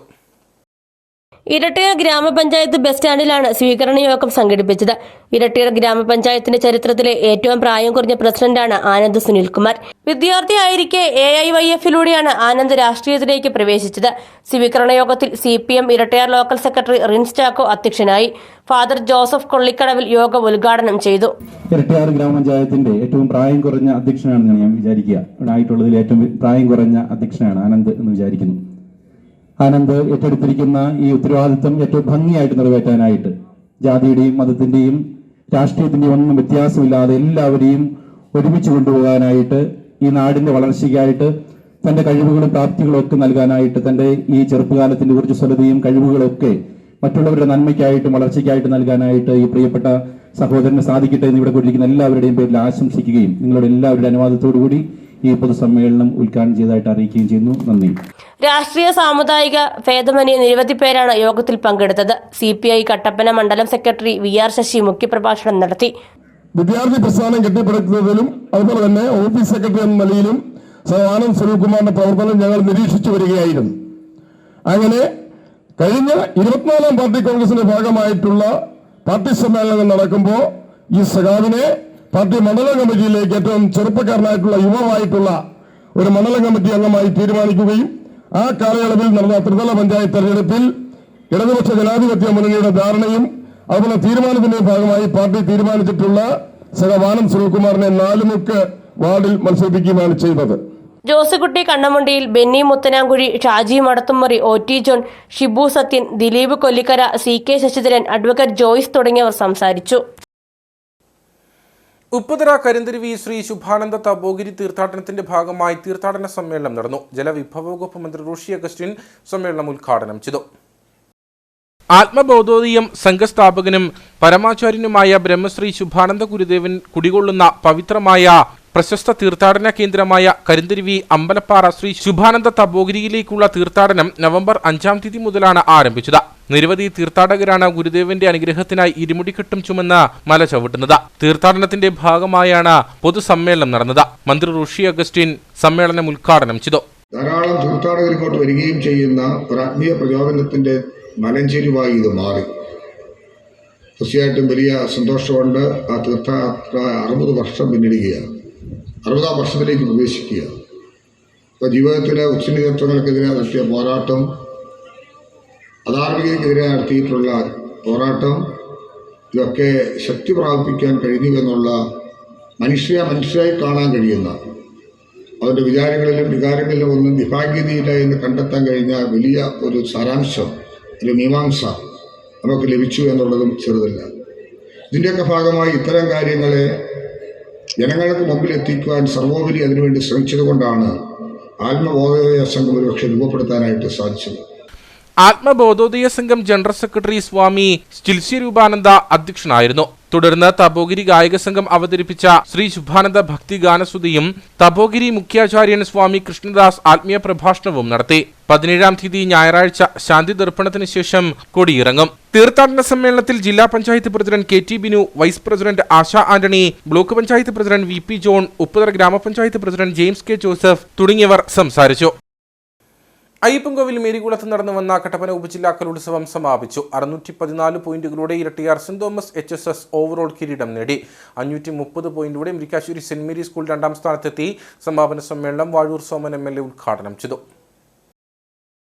ഇരട്ടിയാർ ഗ്രാമപഞ്ചായത്ത് ബസ് സ്റ്റാൻഡിലാണ് സ്വീകരണ യോഗം സംഘടിപ്പിച്ചത്. ഇരട്ടിയാർ ഗ്രാമപഞ്ചായത്തിന്റെ ചരിത്രത്തിലെ ഏറ്റവും പ്രായം കുറഞ്ഞ പ്രസിഡന്റാണ് ആനന്ദ് സുനിൽകുമാർ. വിദ്യാർത്ഥിയായിരിക്കെ AIYF-ലൂടെയാണ് ആനന്ദ് രാഷ്ട്രീയത്തിലേക്ക് പ്രവേശിച്ചത്. സ്വീകരണ യോഗത്തിൽ CPM Erattayar local secretary Rins Chacko അധ്യക്ഷനായി. ഫാദർ ജോസഫ് കൊള്ളിക്കടവിൽ യോഗം ഉദ്ഘാടനം ചെയ്തു. ഇരട്ടിയാർ ഗ്രാമപഞ്ചായത്തിന്റെ ഏറ്റവും പ്രായം കുറഞ്ഞ അധ്യക്ഷനാണെന്ന് ഞാൻ വിചാരിക്കുക. ഇവിടെ ആയിട്ടുള്ളതിൽ ഏറ്റവും പ്രായം കുറഞ്ഞ അധ്യക്ഷനാണ് ആനന്ദ് എന്ന് വിചാരിക്കുന്നു. ആനന്ദ് ഏറ്റെടുത്തിരിക്കുന്ന ഈ ഉത്തരവാദിത്വം ഏറ്റവും ഭംഗിയായിട്ട് നിറവേറ്റാനായിട്ട് ജാതിയുടെയും മതത്തിന്റെയും രാഷ്ട്രീയത്തിന്റെയും ഒന്നും വ്യത്യാസമില്ലാതെ എല്ലാവരെയും ഒരുമിച്ച് കൊണ്ടുപോകാനായിട്ട്, ഈ നാടിന്റെ വളർച്ചയ്ക്കായിട്ട് തന്റെ കഴിവുകളും പ്രാപ്തികളും ഒക്കെ നൽകാനായിട്ട്, തന്റെ ഈ ചെറുപ്പകാലത്തിന്റെ ഊർജ്ജസ്വലതയും കഴിവുകളൊക്കെ മറ്റുള്ളവരുടെ നന്മയ്ക്കായിട്ടും വളർച്ചയ്ക്കായിട്ട് നൽകാനായിട്ട് ഈ പ്രിയപ്പെട്ട സഹോദരന് സാധിക്കട്ടെ എന്ന് ഇവിടെ കൂടിയിരിക്കുന്ന എല്ലാവരുടെയും പേരിൽ ആശംസിക്കുകയും നിങ്ങളുടെ എല്ലാവരുടെ അനുവാദത്തോടുകൂടി ഈ പൊതുസമ്മേളനം ഉദ്ഘാടനം ചെയ്തതായിട്ട് അറിയിക്കുകയും ചെയ്യുന്നു. നന്ദി. രാഷ്ട്രീയ സാമുദായിക ഭേദമന്യേ നിരവധി പേരാണ് യോഗത്തിൽ പങ്കെടുത്തത്. CPI കട്ടപ്പന മണ്ഡലം സെക്രട്ടറി VR ശശി മുഖ്യപ്രഭാഷണം നടത്തി. വിദ്യാർത്ഥി പ്രസ്ഥാനം കെട്ടിപ്പടുക്കുന്നതിലും അതുപോലെ തന്നെ ഓഫീസ് സെക്രട്ടറി എന്ന നിലയിലും ആനന്ദ് സുനിൽകുമാറിന്റെ പ്രവർത്തനം ഞങ്ങൾ നിരീക്ഷിച്ചു വരികയായിരുന്നു. അങ്ങനെ കഴിഞ്ഞ 24-ാം പാർട്ടി കോൺഗ്രസിന്റെ ഭാഗമായിട്ടുള്ള പാർട്ടി സമ്മേളനങ്ങൾ നടക്കുമ്പോൾ ഈ സഖാവിനെ പാർട്ടി മണ്ഡലം കമ്മിറ്റിയിലേക്ക് ഏറ്റവും ചെറുപ്പക്കാരനായിട്ടുള്ള യുവമായിട്ടുള്ള ഒരു മണ്ഡലം കമ്മിറ്റി അംഗമായി തീരുമാനിക്കുകയും ആ കാലയളവിൽ നടന്ന ത്രിതല പഞ്ചായത്ത് തെരഞ്ഞെടുപ്പിൽ ഇടതുപക്ഷ ജനാധിപത്യ മുന്നണിയുടെ ധാരണയും അതുപോലെ തീരുമാനത്തിന്റെ ഭാഗമായി പാർട്ടി തീരുമാനിച്ചിട്ടുള്ള സഖാവ് ആനന്ദ് സുനിൽകുമാറിനെ 4 വാർഡിൽ മത്സരിപ്പിക്കുകയാണ് ചെയ്തത്. Josekutty Kannamundiyil, Benny Muthanankuzhi, Shaji Madathumuri, OT John, Shibu Sathyan, Dileep Kollikkara, CK Sasidharan, advocate Joyce തുടങ്ങിയവർ സംസാരിച്ചു. ഉപ്പുതറ കരിന്തരുവി ശ്രീ ശുഭാനന്ദ തപോഗിരി തീർത്ഥാടനത്തിന്റെ ഭാഗമായി തീർത്ഥാടന സമ്മേളനം നടന്നു. ജലവിഭവ വകുപ്പ് മന്ത്രി റോഷി അഗസ്റ്റിൻ സമ്മേളനം ഉദ്ഘാടനം ചെയ്തു. ആത്മബോധോദയം സംഘസ്ഥാപകനും പരമാചാര്യനുമായ ബ്രഹ്മശ്രീ ശുഭാനന്ദ ഗുരുദേവൻ കുടികൊള്ളുന്ന പവിത്രമായ പ്രശസ്ത തീർത്ഥാടന കേന്ദ്രമായ കരിന്തരുവി അമ്പലപ്പാറ ശ്രീ ശുഭാനന്ദ തപോഗിരിയിലേക്കുള്ള തീർത്ഥാടനം നവംബർ 5-ാം തീയതി മുതലാണ് ആരംഭിച്ചത്. നിരവധി തീർത്ഥാടകരാണ് ഗുരുദേവന്റെ അനുഗ്രഹത്തിനായി ഇരുമുടിക്കെട്ടും ചുമന്ന് മല ചവിട്ടുന്നത്. തീർത്ഥാടനത്തിന്റെ ഭാഗമായാണ് പൊതുസമ്മേളനം നടന്നത്. മന്ത്രി റോഷി അഗസ്റ്റിൻ സമ്മേളനം ഉദ്ഘാടനം ചെയ്തു. ധാരാളം തീർത്ഥാടകർ ഇങ്ങോട്ട് വരികയും ചെയ്യുന്ന ഒരു ആത്മീയ പ്രചോദനത്തിന്റെ മലഞ്ചെരിവായി ഇത് മാറി. തീർച്ചയായിട്ടും വലിയ സന്തോഷമുണ്ട്. ആ തീർത്ഥാടന 60 വർഷം പിന്നിടുകയാണ്, 60-ാം വർഷത്തിലേക്ക് പ്രവേശിക്കുക. ഇപ്പോൾ ജീവിതത്തിലെ ഉച്ചനീതത്വങ്ങൾക്കെതിരെ നടത്തിയ പോരാട്ടം, അധാർമികതയ്ക്കെതിരെ നടത്തിയിട്ടുള്ള പോരാട്ടം, ഇതൊക്കെ ശക്തി പ്രാപിപ്പിക്കാൻ കഴിഞ്ഞു എന്നുള്ള മനുഷ്യരായി കാണാൻ കഴിയുന്ന, അവരുടെ വിചാരങ്ങളിലും വികാരങ്ങളിലും ഒന്നും വിഭാഗ്യതയില്ല എന്ന് കണ്ടെത്താൻ കഴിഞ്ഞ വലിയ ഒരു സാരാംശം, ഒരു മീമാംസ നമുക്ക് ലഭിച്ചു എന്നുള്ളതും ചെറുതല്ല. ഇതിൻ്റെയൊക്കെ ഭാഗമായി ഇത്തരം കാര്യങ്ങളെ ജനങ്ങൾക്ക് മുമ്പിൽ എത്തിക്കുവാൻ സർവോപരി അതിനുവേണ്ടി ശ്രമിച്ചതുകൊണ്ടാണ് ആത്മബോധോദയ സംഘം ഒരുപക്ഷെ രൂപപ്പെടുത്താനായിട്ട് സാധിച്ചത്. ആത്മബോധോദയ സംഘം ജനറൽ സെക്രട്ടറി സ്വാമി സ്റ്റിൽസി രൂപാനന്ദ അധ്യക്ഷനായിരുന്നു. തുടർന്ന് തപോഗിരി ഗായക സംഘം അവതരിപ്പിച്ച ശ്രീ ശുഭാനന്ദ ഭക്തി ഗാനസുതിയും തപോഗിരി മുഖ്യാചാര്യൻ സ്വാമി കൃഷ്ണദാസ് ആത്മീയ പ്രഭാഷണവും നടത്തി. 17-ാം തീയതി ഞായറാഴ്ച ശാന്തി ദർപ്പണത്തിന് ശേഷം കൊടിയിറങ്ങും. തീർത്ഥാടന സമ്മേളനത്തിൽ ജില്ലാ panchayat president KT Binu, vice president Asha Antony, block panchayat president VP John, Upputhara ഗ്രാമപഞ്ചായത്ത് പ്രസിഡന്റ് ജെയിംസ് K ജോസഫ് തുടങ്ങിയവർ സംസാരിച്ചു. അയ്യപ്പൻകോവിൽ മേരികുളത്ത് നടന്നു വന്ന കട്ടപ്പന ഉപജില്ലാ കലോത്സവം സമാപിച്ചു. 614 പോയിന്റുകളോടെ Erattayar Saint Thomas HSS overall കിരീടം നേടി. 530 പോയിന്റോടെ മുരിക്കാശ്ശേരി സെന്റ് മേരി സ്കൂൾ 2-ാം സ്ഥാനത്തെത്തി. സമാപന സമ്മേളനം വാഴൂർ സോമൻ MLA ഉദ്ഘാടനം ചെയ്തു.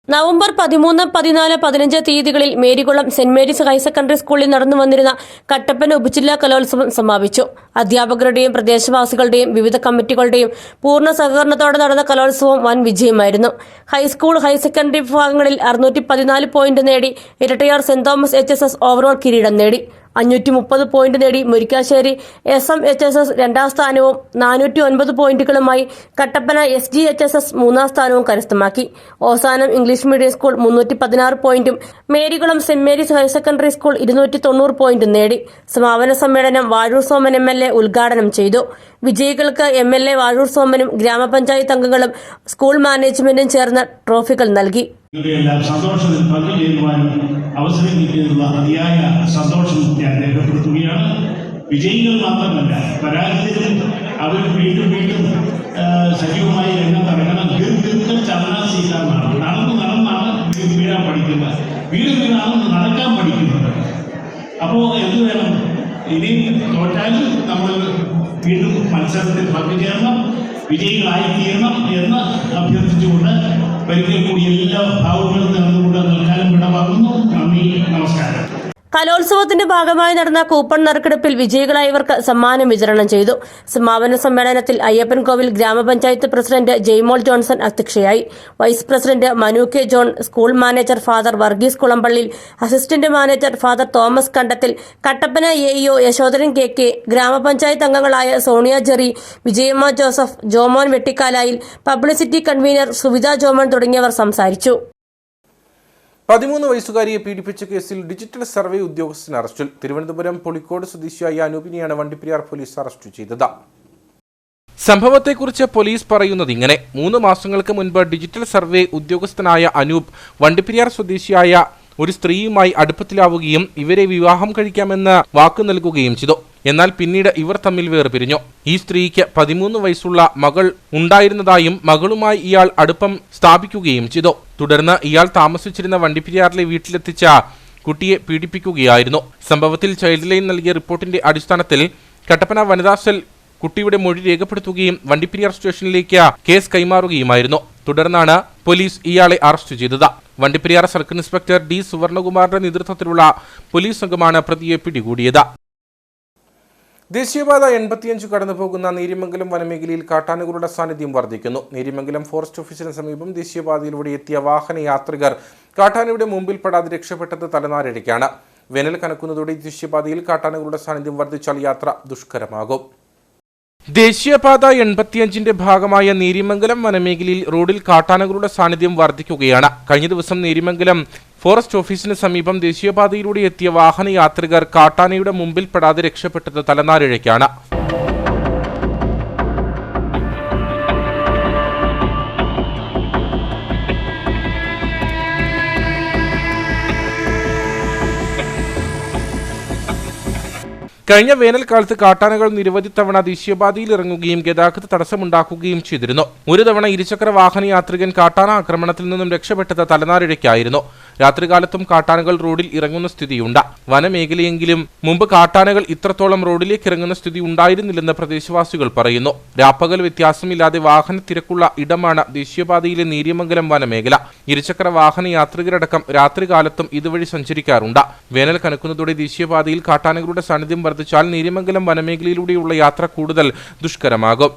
നവംബർ 13, 14, 15 തീയതികളിൽ Marykulam saint Mary's higher secondary സ്കൂളിൽ നടന്നു വന്നിരുന്ന കട്ടപ്പന ഉപജില്ലാ കലോത്സവം സമാപിച്ചു. അധ്യാപകരുടെയും പ്രദേശവാസികളുടെയും വിവിധ കമ്മിറ്റികളുടെയും പൂർണ്ണ സഹകരണത്തോടെ നടന്ന കലോത്സവം വൻ വിജയമായിരുന്നു. ഹൈസ്കൂൾ, ഹയർ സെക്കൻഡറി വിഭാഗങ്ങളിൽ 614 പോയിന്റ് നേടി Erattayar Saint Thomas HSS overall കിരീടം നേടി. 530 പോയിന്റ് നേടി മുരിക്കാശ്ശേരി SMHSS 2-ാം സ്ഥാനവും 409 പോയിന്റുകളുമായി കട്ടപ്പന SGHSS 3-ാം സ്ഥാനവും കരസ്ഥമാക്കി. ഓസാനം ഇംഗ്ലീഷ് മീഡിയം സ്കൂൾ 316 പോയിന്റും Marykulam saint Mary's higher secondary school 290 പോയിന്റും നേടി. സമാപന സമ്മേളനം വാഴൂർ സോമൻ MLA ഉദ്ഘാടനം ചെയ്തു. വിജയികൾക്ക് MLA വാഴൂർ സോമനും ഗ്രാമപഞ്ചായത്ത് അംഗങ്ങളും സ്കൂൾ മാനേജ്മെന്റും ചേർന്ന് ട്രോഫികൾ നൽകി. എല്ലാം സന്തോഷത്തിൽ പങ്കുചേരുവാനും അവസരം കിട്ടിയതിനുള്ള അതിയായ സന്തോഷം ഞാൻ രേഖപ്പെടുത്തുകയാണ്. വിജയികൾ മാത്രമല്ല, പരാജയത്തിൽ അവർ വീണ്ടും സജീവമായി രംഗത്തിറങ്ങണം. ദീർഘ ചലന സീതാന്നാണ്, നടന്നാണ് വീഴാൻ പഠിക്കുന്നത്. വീട് വീടാണെന്ന് നടക്കാൻ പഠിക്കുന്നുണ്ട്. അപ്പോൾ എന്ത് വേണം? ഇനി തോറ്റാലും നമ്മൾ വീണ്ടും മത്സരത്തിൽ പങ്കുചേരണം, വിജയികളായി തീരണം എന്ന് അഭ്യർത്ഥിച്ചുകൊണ്ട് ഒരിക്കൽ കൂടി എല്ലാ ഭാവങ്ങളും നേർന്നുകൊണ്ട് നൽകാനും വിടവാങ്ങുന്നു. നന്ദി, നമസ്കാരം. കലോത്സവത്തിന്റെ ഭാഗമായി നടന്ന കൂപ്പൺ നറുക്കെടുപ്പിൽ വിജയികളായവർക്ക് സമ്മാനം വിതരണം ചെയ്തു. സമാപന സമ്മേളനത്തിൽ അയ്യപ്പൻകോവിൽ ഗ്രാമപഞ്ചായത്ത് പ്രസിഡന്റ് ജെയ്മോൾ ജോൺസൺ അധ്യക്ഷയായി. Vice president Manu K John, school manager father Varghese Kulampallil, assistant manager father Thomas Kandathil, Kattappana AEO Yashodharan K, ഗ്രാമപഞ്ചായത്ത് അംഗങ്ങളായ Sonia Jerry, Vijayamma Joseph, Jomon Vettikkalayil, publicity convener Suvitha Joman തുടങ്ങിയവർ സംസാരിച്ചു. 13 വയസ്സുകാരിയെ പീഡിപ്പിച്ച കേസിൽ ഡിജിറ്റൽ സർവേ ഉദ്യോഗസ്ഥൻ അറസ്റ്റിൽ. തിരുവനന്തപുരം പുളിക്കോട് സ്വദേശിയായ അനൂപിനെയാണ് വണ്ടിപ്പെരിയാർ പോലീസ് അറസ്റ്റ് ചെയ്തത്. സംഭവത്തെക്കുറിച്ച് പോലീസ് പറയുന്നത് ഇങ്ങനെ: 3 മാസങ്ങൾക്ക് മുൻപ് ഡിജിറ്റൽ സർവേ ഉദ്യോഗസ്ഥനായ അനൂപ് വണ്ടിപ്പെരിയാർ സ്വദേശിയായ ഒരു സ്ത്രീയുമായി അടുപ്പത്തിലാവുകയും ഇവരെ വിവാഹം കഴിക്കാമെന്ന് വാക്കു നൽകുകയും ചെയ്തു. എന്നാൽ പിന്നീട് ഇവർ തമ്മിൽ വേർപിരിഞ്ഞു. ഈ സ്ത്രീക്ക് 13 വയസ്സുള്ള മകൾ ഉണ്ടായിരുന്നതായും മകളുമായി ഇയാൾ അടുപ്പം സ്ഥാപിക്കുകയും ചെയ്തു. തുടർന്ന് ഇയാൾ താമസിച്ചിരുന്ന വണ്ടിപ്പെരിയാറിലെ വീട്ടിലെത്തിച്ച കുട്ടിയെ പീഡിപ്പിക്കുകയായിരുന്നു. സംഭവത്തിൽ ചൈൽഡ് ലൈൻ നൽകിയ റിപ്പോർട്ടിന്റെ അടിസ്ഥാനത്തിൽ കട്ടപ്പന വനിതാ സെൽ കുട്ടിയുടെ മൊഴി രേഖപ്പെടുത്തുകയും വണ്ടിപ്പെരിയാർ സ്റ്റേഷനിലേക്ക് കേസ് കൈമാറുകയുമായിരുന്നു. തുടർന്നാണ് പോലീസ് ഇയാളെ അറസ്റ്റ് ചെയ്തത്. വണ്ടിപ്പെരിയാർ സർക്കിൾ ഇൻസ്പെക്ടർ ഡി സുവർണകുമാറിന്റെ നേതൃത്വത്തിലുള്ള പോലീസ് സംഘമാണ് പ്രതിയെ പിടികൂടിയത്. ദേശീയപാത 85 കടന്നുപോകുന്ന നേര്യമംഗലം വനമേഖലയിൽ കാട്ടാനകളുടെ സാന്നിധ്യം വർദ്ധിക്കുന്നു. നേര്യമംഗലം ഫോറസ്റ്റ് ഓഫീസിന് സമീപം ദേശീയപാതയിലൂടെ എത്തിയ വാഹനയാത്രികർ കാട്ടാനയുടെ മുമ്പിൽ പെടാതെ രക്ഷപ്പെട്ടത് തലനാരിഴയ്ക്കാണ്. വേനൽ കനക്കുന്നതോടെ ദേശീയപാതയിൽ കാട്ടാനകളുടെ സാന്നിധ്യം വർദ്ധിച്ചാൽ യാത്ര ദുഷ്കരമാകും. ദേശീയപാത 85ന്റെ ഭാഗമായ നേര്യമംഗലം വനമേഖലയിൽ റോഡിൽ കാട്ടാനകളുടെ സാന്നിധ്യം വർദ്ധിക്കുകയാണ്. കഴിഞ്ഞ ദിവസം നേര്യമംഗലം ഫോറസ്റ്റ് ഓഫീസിന് സമീപം ദേശീയപാതയിലൂടെ എത്തിയ വാഹനയാത്രികർ കാട്ടാനയുടെ മുമ്പിൽ പെടാതെ രക്ഷപ്പെട്ടത് തലനാരിഴയ്ക്കാണ്. കഴിഞ്ഞ വേനൽക്കാലത്ത് കാട്ടാനകൾ നിരവധി തവണ ദേശീയപാതയിൽ ഇറങ്ങുകയും ഗതാഗത തടസ്സമുണ്ടാക്കുകയും ചെയ്തിരുന്നു. ഒരു തവണ ഇരുചക്ര വാഹന യാത്രികൻ കാട്ടാന ആക്രമണത്തിൽ നിന്നും രക്ഷപ്പെട്ടത് തലനാരിഴയ്ക്കായിരുന്നു. രാത്രികാലത്തും കാട്ടാനകൾ റോഡിൽ ഇറങ്ങുന്ന സ്ഥിതിയുണ്ട്. വനമേഖലയെങ്കിലും മുമ്പ് കാട്ടാനകൾ ഇത്രത്തോളം റോഡിലേക്ക് ഇറങ്ങുന്ന സ്ഥിതി ഉണ്ടായിരുന്നില്ലെന്ന് പ്രദേശവാസികൾ പറയുന്നു. രാപ്പകൽ വ്യത്യാസമില്ലാതെ വാഹന തിരക്കുള്ള ഇടമാണ് ദേശീയപാതയിലെ നേര്യമംഗലം വനമേഖല. ഇരുചക്ര വാഹന യാത്രികരടക്കം രാത്രികാലത്തും ഇതുവഴി സഞ്ചരിക്കാറുണ്ട്. വേനൽ കനക്കുന്നതോടെ ദേശീയപാതയിൽ കാട്ടാനകളുടെ സാന്നിധ്യം വർദ്ധിച്ചാൽ നേര്യമംഗലം വനമേഖലയിലൂടെയുള്ള യാത്ര കൂടുതൽ ദുഷ്കരമാകും.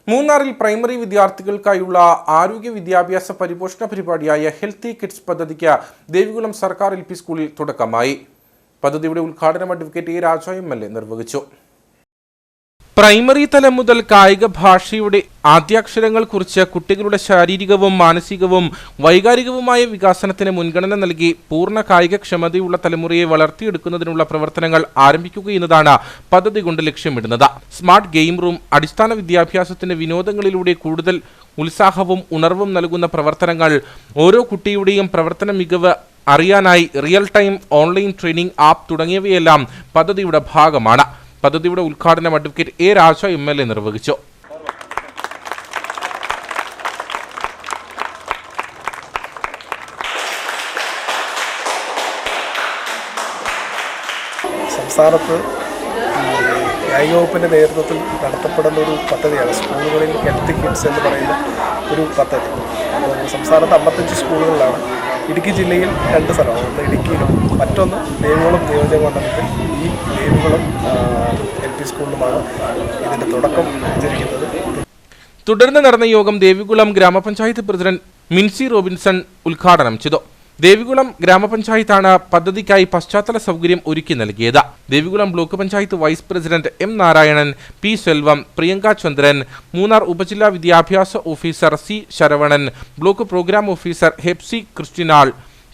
മൂന്നാറിൽ പ്രൈമറി വിദ്യാർത്ഥികൾക്കായുള്ള ആരോഗ്യ വിദ്യാഭ്യാസ പരിപോഷണ പരിപാടിയായ ഹെൽത്തി കിഡ്സ് പദ്ധതിക്ക് ദേവികുളം സർക്കാർ LP സ്കൂളിൽ തുടക്കമായി. പദ്ധതിയുടെ ഉദ്ഘാടനം അഡ്വക്കേറ്റ് എ രാജ MLA നിർവഹിച്ചു. പ്രൈമറി തലം മുതൽ കായിക ഭാഷയുടെ ആദ്യാക്ഷരങ്ങൾ കുറിച്ച് കുട്ടികളുടെ ശാരീരികവും മാനസികവും വൈകാരികവുമായ വികാസനത്തിന് മുൻഗണന നൽകി പൂർണ്ണ കായികക്ഷമതയുള്ള തലമുറയെ വളർത്തിയെടുക്കുന്നതിനുള്ള പ്രവർത്തനങ്ങൾ ആരംഭിക്കുകയെന്നതാണ് പദ്ധതി കൊണ്ട് ലക്ഷ്യമിടുന്നത്. സ്മാർട്ട് ഗെയിം റൂം, അടിസ്ഥാന വിദ്യാഭ്യാസത്തിന്റെ വിനോദങ്ങളിലൂടെ കൂടുതൽ ഉത്സാഹവും ഉണർവും നൽകുന്ന പ്രവർത്തനങ്ങൾ, ഓരോ കുട്ടിയുടെയും പ്രവർത്തന മികവ് അറിയാനായി real time online training app തുടങ്ങിയവയെല്ലാം പദ്ധതിയുടെ ഭാഗമാണ്. പദ്ധതിയുടെ ഉദ്ഘാടനം അഡ്വക്കേറ്റ് എ രാജ MLA നിർവഹിച്ചു. സംസ്ഥാനത്ത് കായിക വകുപ്പിൻ്റെ നേതൃത്വത്തിൽ നടത്തപ്പെടുന്ന ഒരു പദ്ധതിയാണ് സ്കൂളുകളിൽ ഹെൽത്തി കിഡ്സ് എന്ന് പറയുന്ന ഒരു പദ്ധതി. സംസ്ഥാനത്ത് 55 സ്കൂളുകളിലാണ്. ഇടുക്കി ജില്ലയിൽ 2 സ്ഥലമാണ്. ഒന്ന് ഇടുക്കിയിലും മറ്റൊന്ന് ദേവികുളം നിയോജകമണ്ഡലത്തിൽ ഈ ദേവികുളം LP സ്കൂളിലുമാണ് ഇതിൻ്റെ തുടക്കം കുറിച്ചിരിക്കുന്നത്. തുടർന്ന് നടന്ന യോഗം ദേവികുളം ഗ്രാമപഞ്ചായത്ത് പ്രസിഡന്റ് മിൻസി റോബിൻസൺ ഉദ്ഘാടനം ചെയ്തു. ദേവികുളം ഗ്രാമപഞ്ചായത്താണ് പദ്ധതിക്കായി പശ്ചാത്തല സൗകര്യം ഒരുക്കി നൽകിയത്. Devikulam block panchayat vice president M Narayanan, P Selvam, Priyanka Chandran, Munnar ഉപജില്ലാ വിദ്യാഭ്യാസ officer C Saravanan, block programme officer Hepsi Christinal,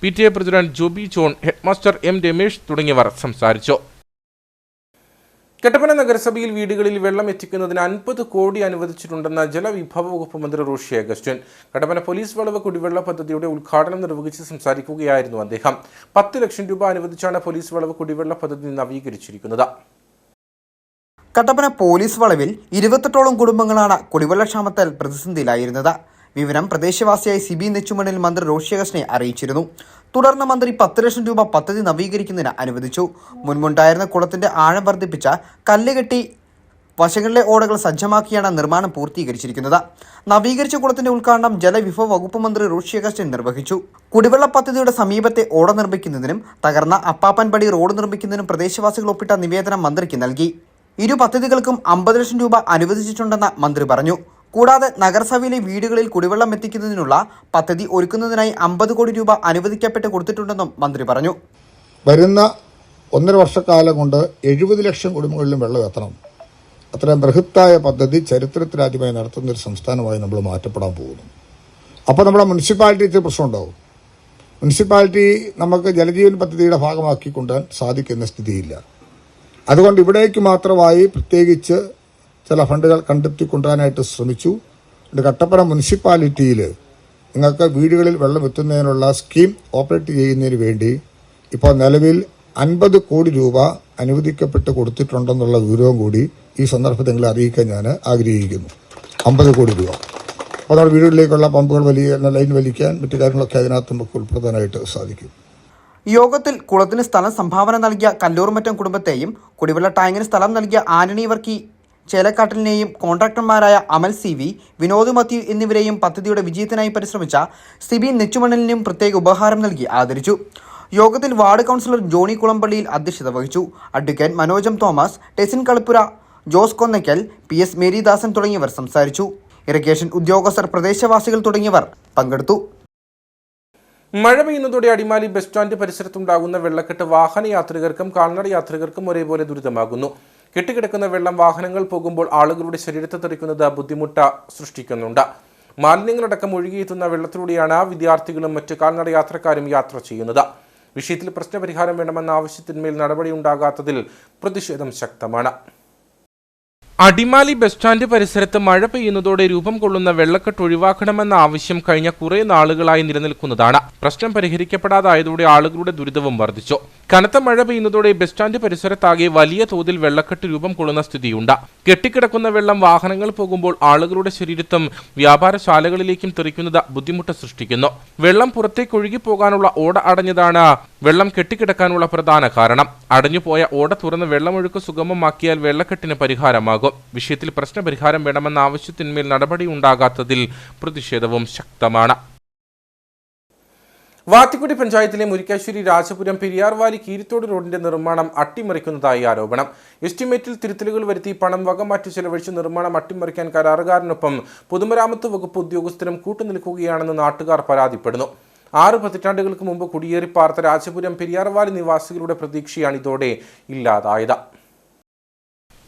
PTA president Joby John, headmaster M Ramesh തുടങ്ങിയവർ സംസാരിച്ചു. കട്ടപ്പന നഗരസഭയിൽ വീടുകളിൽ വെള്ളം എത്തിക്കുന്നതിന് 50 കോടി അനുവദിച്ചിട്ടുണ്ടെന്ന് ജലവിഭവ വകുപ്പ് മന്ത്രി റോഷി അഗസ്റ്റിൻ കട്ടപ്പന പോലീസ് വളവ് കുടിവെള്ള പദ്ധതിയുടെ ഉദ്ഘാടനം നിർവഹിച്ച് സംസാരിക്കുകയായിരുന്നു അദ്ദേഹം. 10 ലക്ഷം രൂപ അനുവദിച്ചാണ് പോലീസ് വളവ് കുടിവെള്ള പദ്ധതി നവീകരിച്ചിരിക്കുന്നത്. കട്ടപ്പന പോലീസ് വളവിൽ 28ഓളം കുടുംബങ്ങളാണ് കുടിവെള്ളക്ഷാമത്താൽ പ്രതിസന്ധിയിലായിരുന്നത്. വിവരം പ്രദേശവാസിയായ സിബി നെച്ചുമണിൽ മന്ത്രി റോഷി അഗസ്റ്റിനെ അറിയിച്ചിരുന്നു. തുടർന്ന് മന്ത്രി 10 ലക്ഷം രൂപ പദ്ധതി നവീകരിക്കുന്നതിന് അനുവദിച്ചു. മുൻപുണ്ടായിരുന്ന കുളത്തിന്റെ ആഴം വർദ്ധിപ്പിച്ച കല്ലുകെട്ടി വശങ്ങളിലെ ഓടകൾ സജ്ജമാക്കിയാണ് നിർമ്മാണം പൂർത്തീകരിച്ചിരിക്കുന്നത്. നവീകരിച്ച കുളത്തിന്റെ ഉദ്ഘാടനം ജലവിഭവ വകുപ്പ് മന്ത്രി റോഷി അഗസ്റ്റിൻ നിർവഹിച്ചു. കുടിവെള്ള പദ്ധതിയുടെ സമീപത്തെ ഓട നിർമ്മിക്കുന്നതിനും തകർന്ന അപ്പാപ്പൻപടി റോഡ് നിർമ്മിക്കുന്നതിനും പ്രദേശവാസികൾ ഒപ്പിട്ട നിവേദനം മന്ത്രിക്ക് നൽകി. ഇരു പദ്ധതികൾക്കും 50 ലക്ഷം രൂപ അനുവദിച്ചിട്ടുണ്ടെന്ന് മന്ത്രി പറഞ്ഞു. കൂടാതെ നഗരസഭയിലെ വീടുകളിൽ കുടിവെള്ളം എത്തിക്കുന്നതിനുള്ള പദ്ധതി ഒരുക്കുന്നതിനായി 50 കോടി രൂപ അനുവദിക്കപ്പെട്ട് കൊടുത്തിട്ടുണ്ടെന്നും മന്ത്രി പറഞ്ഞു. വരുന്ന 1.5 വർഷക്കാലം കൊണ്ട് 70 ലക്ഷം കുടുംബങ്ങളിലും വെള്ളം എത്തണം. അത്രയും ബൃഹത്തായ പദ്ധതി ചരിത്രത്തിലാദ്യമായി നടത്തുന്നൊരു സംസ്ഥാനമായി നമ്മൾ മാറ്റപ്പെടാൻ പോകുന്നു. അപ്പോൾ നമ്മുടെ മുനിസിപ്പാലിറ്റിക്ക് പ്രശ്നമുണ്ടാവും. മുനിസിപ്പാലിറ്റി നമുക്ക് ജലജീവൻ പദ്ധതിയുടെ ഭാഗമാക്കി കൊണ്ടുവരാൻ സാധിക്കുന്ന സ്ഥിതിയില്ല. അതുകൊണ്ട് ഇവിടേക്ക് മാത്രമായി പ്രത്യേകിച്ച് ചില ഫണ്ടുകൾ കണ്ടെത്തി കൊണ്ടുവരാനായിട്ട് ശ്രമിച്ചു. കട്ടപ്പന മുനിസിപ്പാലിറ്റിയിൽ നിങ്ങൾക്ക് വീടുകളിൽ വെള്ളം എത്തുന്നതിനുള്ള സ്കീം ഓപ്പറേറ്റ് ചെയ്യുന്നതിന് വേണ്ടി ഇപ്പോൾ നിലവിൽ 50 കോടി രൂപ അനുവദിക്കപ്പെട്ട് കൊടുത്തിട്ടുണ്ടെന്നുള്ള വിവരവും കൂടി ഈ സന്ദർഭത്തിൽ നിങ്ങളെ അറിയിക്കാൻ ഞാൻ ആഗ്രഹിക്കുന്നു. 50 കോടി രൂപ. അപ്പോൾ നമ്മുടെ വീടുകളിലേക്കുള്ള പമ്പുകൾ ലൈൻ വലിക്കാൻ മറ്റു കാര്യങ്ങളൊക്കെ അതിനകത്ത് നമുക്ക് ഉൾപ്പെടുത്താനായിട്ട് സാധിക്കും. യോഗത്തിൽ കുളത്തിന് സ്ഥലം സംഭാവന നൽകിയ കല്ലൂർമറ്റം കുടുംബത്തെയും കുടിവെള്ള ടാങ്കിന് സ്ഥലം നൽകിയ ആന്റണി വർക്കി ചേലക്കാട്ടിലിനെയും കോൺട്രാക്ടർമാരായ അമൽ സി വി, വിനോദ് മത്യു എന്നിവരെയും പദ്ധതിയുടെ വിജയത്തിനായി പരിശ്രമിച്ച സിബി നെച്ചുമണലിനും പ്രത്യേക ഉപഹാരം നൽകി ആദരിച്ചു. യോഗത്തിൽ വാർഡ് കൗൺസിലർ ജോണി കുളമ്പള്ളിയിൽ അധ്യക്ഷത വഹിച്ചു. Advocate Manojam Thomas, Tessin കളുപ്പുര, Jose Konnakkal, PS Marydasan തുടങ്ങിയവർ സംസാരിച്ചു. ഇറിഗേഷൻ ഉദ്യോഗസ്ഥർ, പ്രദേശവാസികൾ തുടങ്ങിയവർ പങ്കെടുത്തു. മഴ പെയ്യുന്നതോടെ അടിമാലി ബസ് സ്റ്റാൻഡ് പരിസരത്തുണ്ടാകുന്ന വെള്ളക്കെട്ട് വാഹനയാത്രികർക്കും കാൽനട യാത്രികർക്കും ഒരേപോലെ ദുരിതമാകുന്നു. കെട്ടിക്കിടക്കുന്ന വെള്ളം വാഹനങ്ങൾ പോകുമ്പോൾ ആളുകളുടെ ശരീരത്തെ തെറിക്കുന്നത് ബുദ്ധിമുട്ട് സൃഷ്ടിക്കുന്നുണ്ട്. മാലിന്യങ്ങളടക്കം ഒഴുകിയെത്തുന്ന വെള്ളത്തിലൂടെയാണ് വിദ്യാർത്ഥികളും മറ്റ് കാൽനട യാത്രക്കാരും യാത്ര ചെയ്യുന്നത്. വിഷയത്തിൽ പ്രശ്നപരിഹാരം വേണമെന്ന ആവശ്യത്തിന്മേൽ നടപടിയുണ്ടാകാത്തതിൽ പ്രതിഷേധം ശക്തമാണ്. അടിമാലി ബസ് സ്റ്റാൻഡ് പരിസരത്ത് മഴ പെയ്യുന്നതോടെ രൂപം കൊള്ളുന്ന വെള്ളക്കെട്ട് ഒഴിവാക്കണമെന്ന ആവശ്യം കഴിഞ്ഞ കുറെ നാളുകളായി നിലനിൽക്കുന്നതാണ്. പ്രശ്നം പരിഹരിക്കപ്പെടാതായതോടെ ആളുകളുടെ ദുരിതവും വർദ്ധിച്ചു. കനത്ത മഴ പെയ്യുന്നതോടെ ബസ് സ്റ്റാൻഡ് പരിസരത്താകെ വലിയ തോതിൽ വെള്ളക്കെട്ട് രൂപം കൊള്ളുന്ന സ്ഥിതിയുണ്ട്. കെട്ടിക്കിടക്കുന്ന വെള്ളം വാഹനങ്ങൾ പോകുമ്പോൾ ആളുകളുടെ ശരീരത്തും വ്യാപാരശാലകളിലേക്കും തെറിക്കുന്നത് ബുദ്ധിമുട്ട് സൃഷ്ടിക്കുന്നു. വെള്ളം പുറത്തേക്ക് ഒഴുകിപ്പോകാനുള്ള ഓട അടഞ്ഞതാണ് വെള്ളം കെട്ടിക്കിടക്കാനുള്ള പ്രധാന കാരണം. അടഞ്ഞുപോയ ഓട തുറന്ന് വെള്ളമൊഴുക്ക് സുഗമമാക്കിയാൽ വെള്ളക്കെട്ടിന് പരിഹാരമാകും. വിഷയത്തിൽ പ്രശ്നപരിഹാരം വേണമെന്ന ആവശ്യത്തിന്മേൽ നടപടിയുണ്ടാകാത്തതിൽ പ്രതിഷേധവും ശക്തമാണ്. വാത്തിക്കുടി പഞ്ചായത്തിലെ മുരിക്കാശ്ശേരി രാജപുരം പെരിയാർവാലി കീരിത്തോട് റോഡിന്റെ നിർമ്മാണം അട്ടിമറിക്കുന്നതായി ആരോപണം. എസ്റ്റിമേറ്റിൽ തിരുത്തലുകൾ വരുത്തി പണം വകമാറ്റി ചെലവഴിച്ച് നിർമ്മാണം അട്ടിമറിക്കാൻ കരാറുകാരനൊപ്പം പൊതുമരാമത്ത് വകുപ്പ് ഉദ്യോഗസ്ഥരും കൂട്ടുനിൽക്കുകയാണെന്ന് നാട്ടുകാർ പരാതിപ്പെടുന്നു. 6 പതിറ്റാണ്ടുകൾക്ക് മുമ്പ് കുടിയേറി പാർത്ത രാജപുരം പെരിയാർവാലി നിവാസികളുടെ പ്രതീക്ഷയാണ് ഇതോടെ ഇല്ലാതായത്.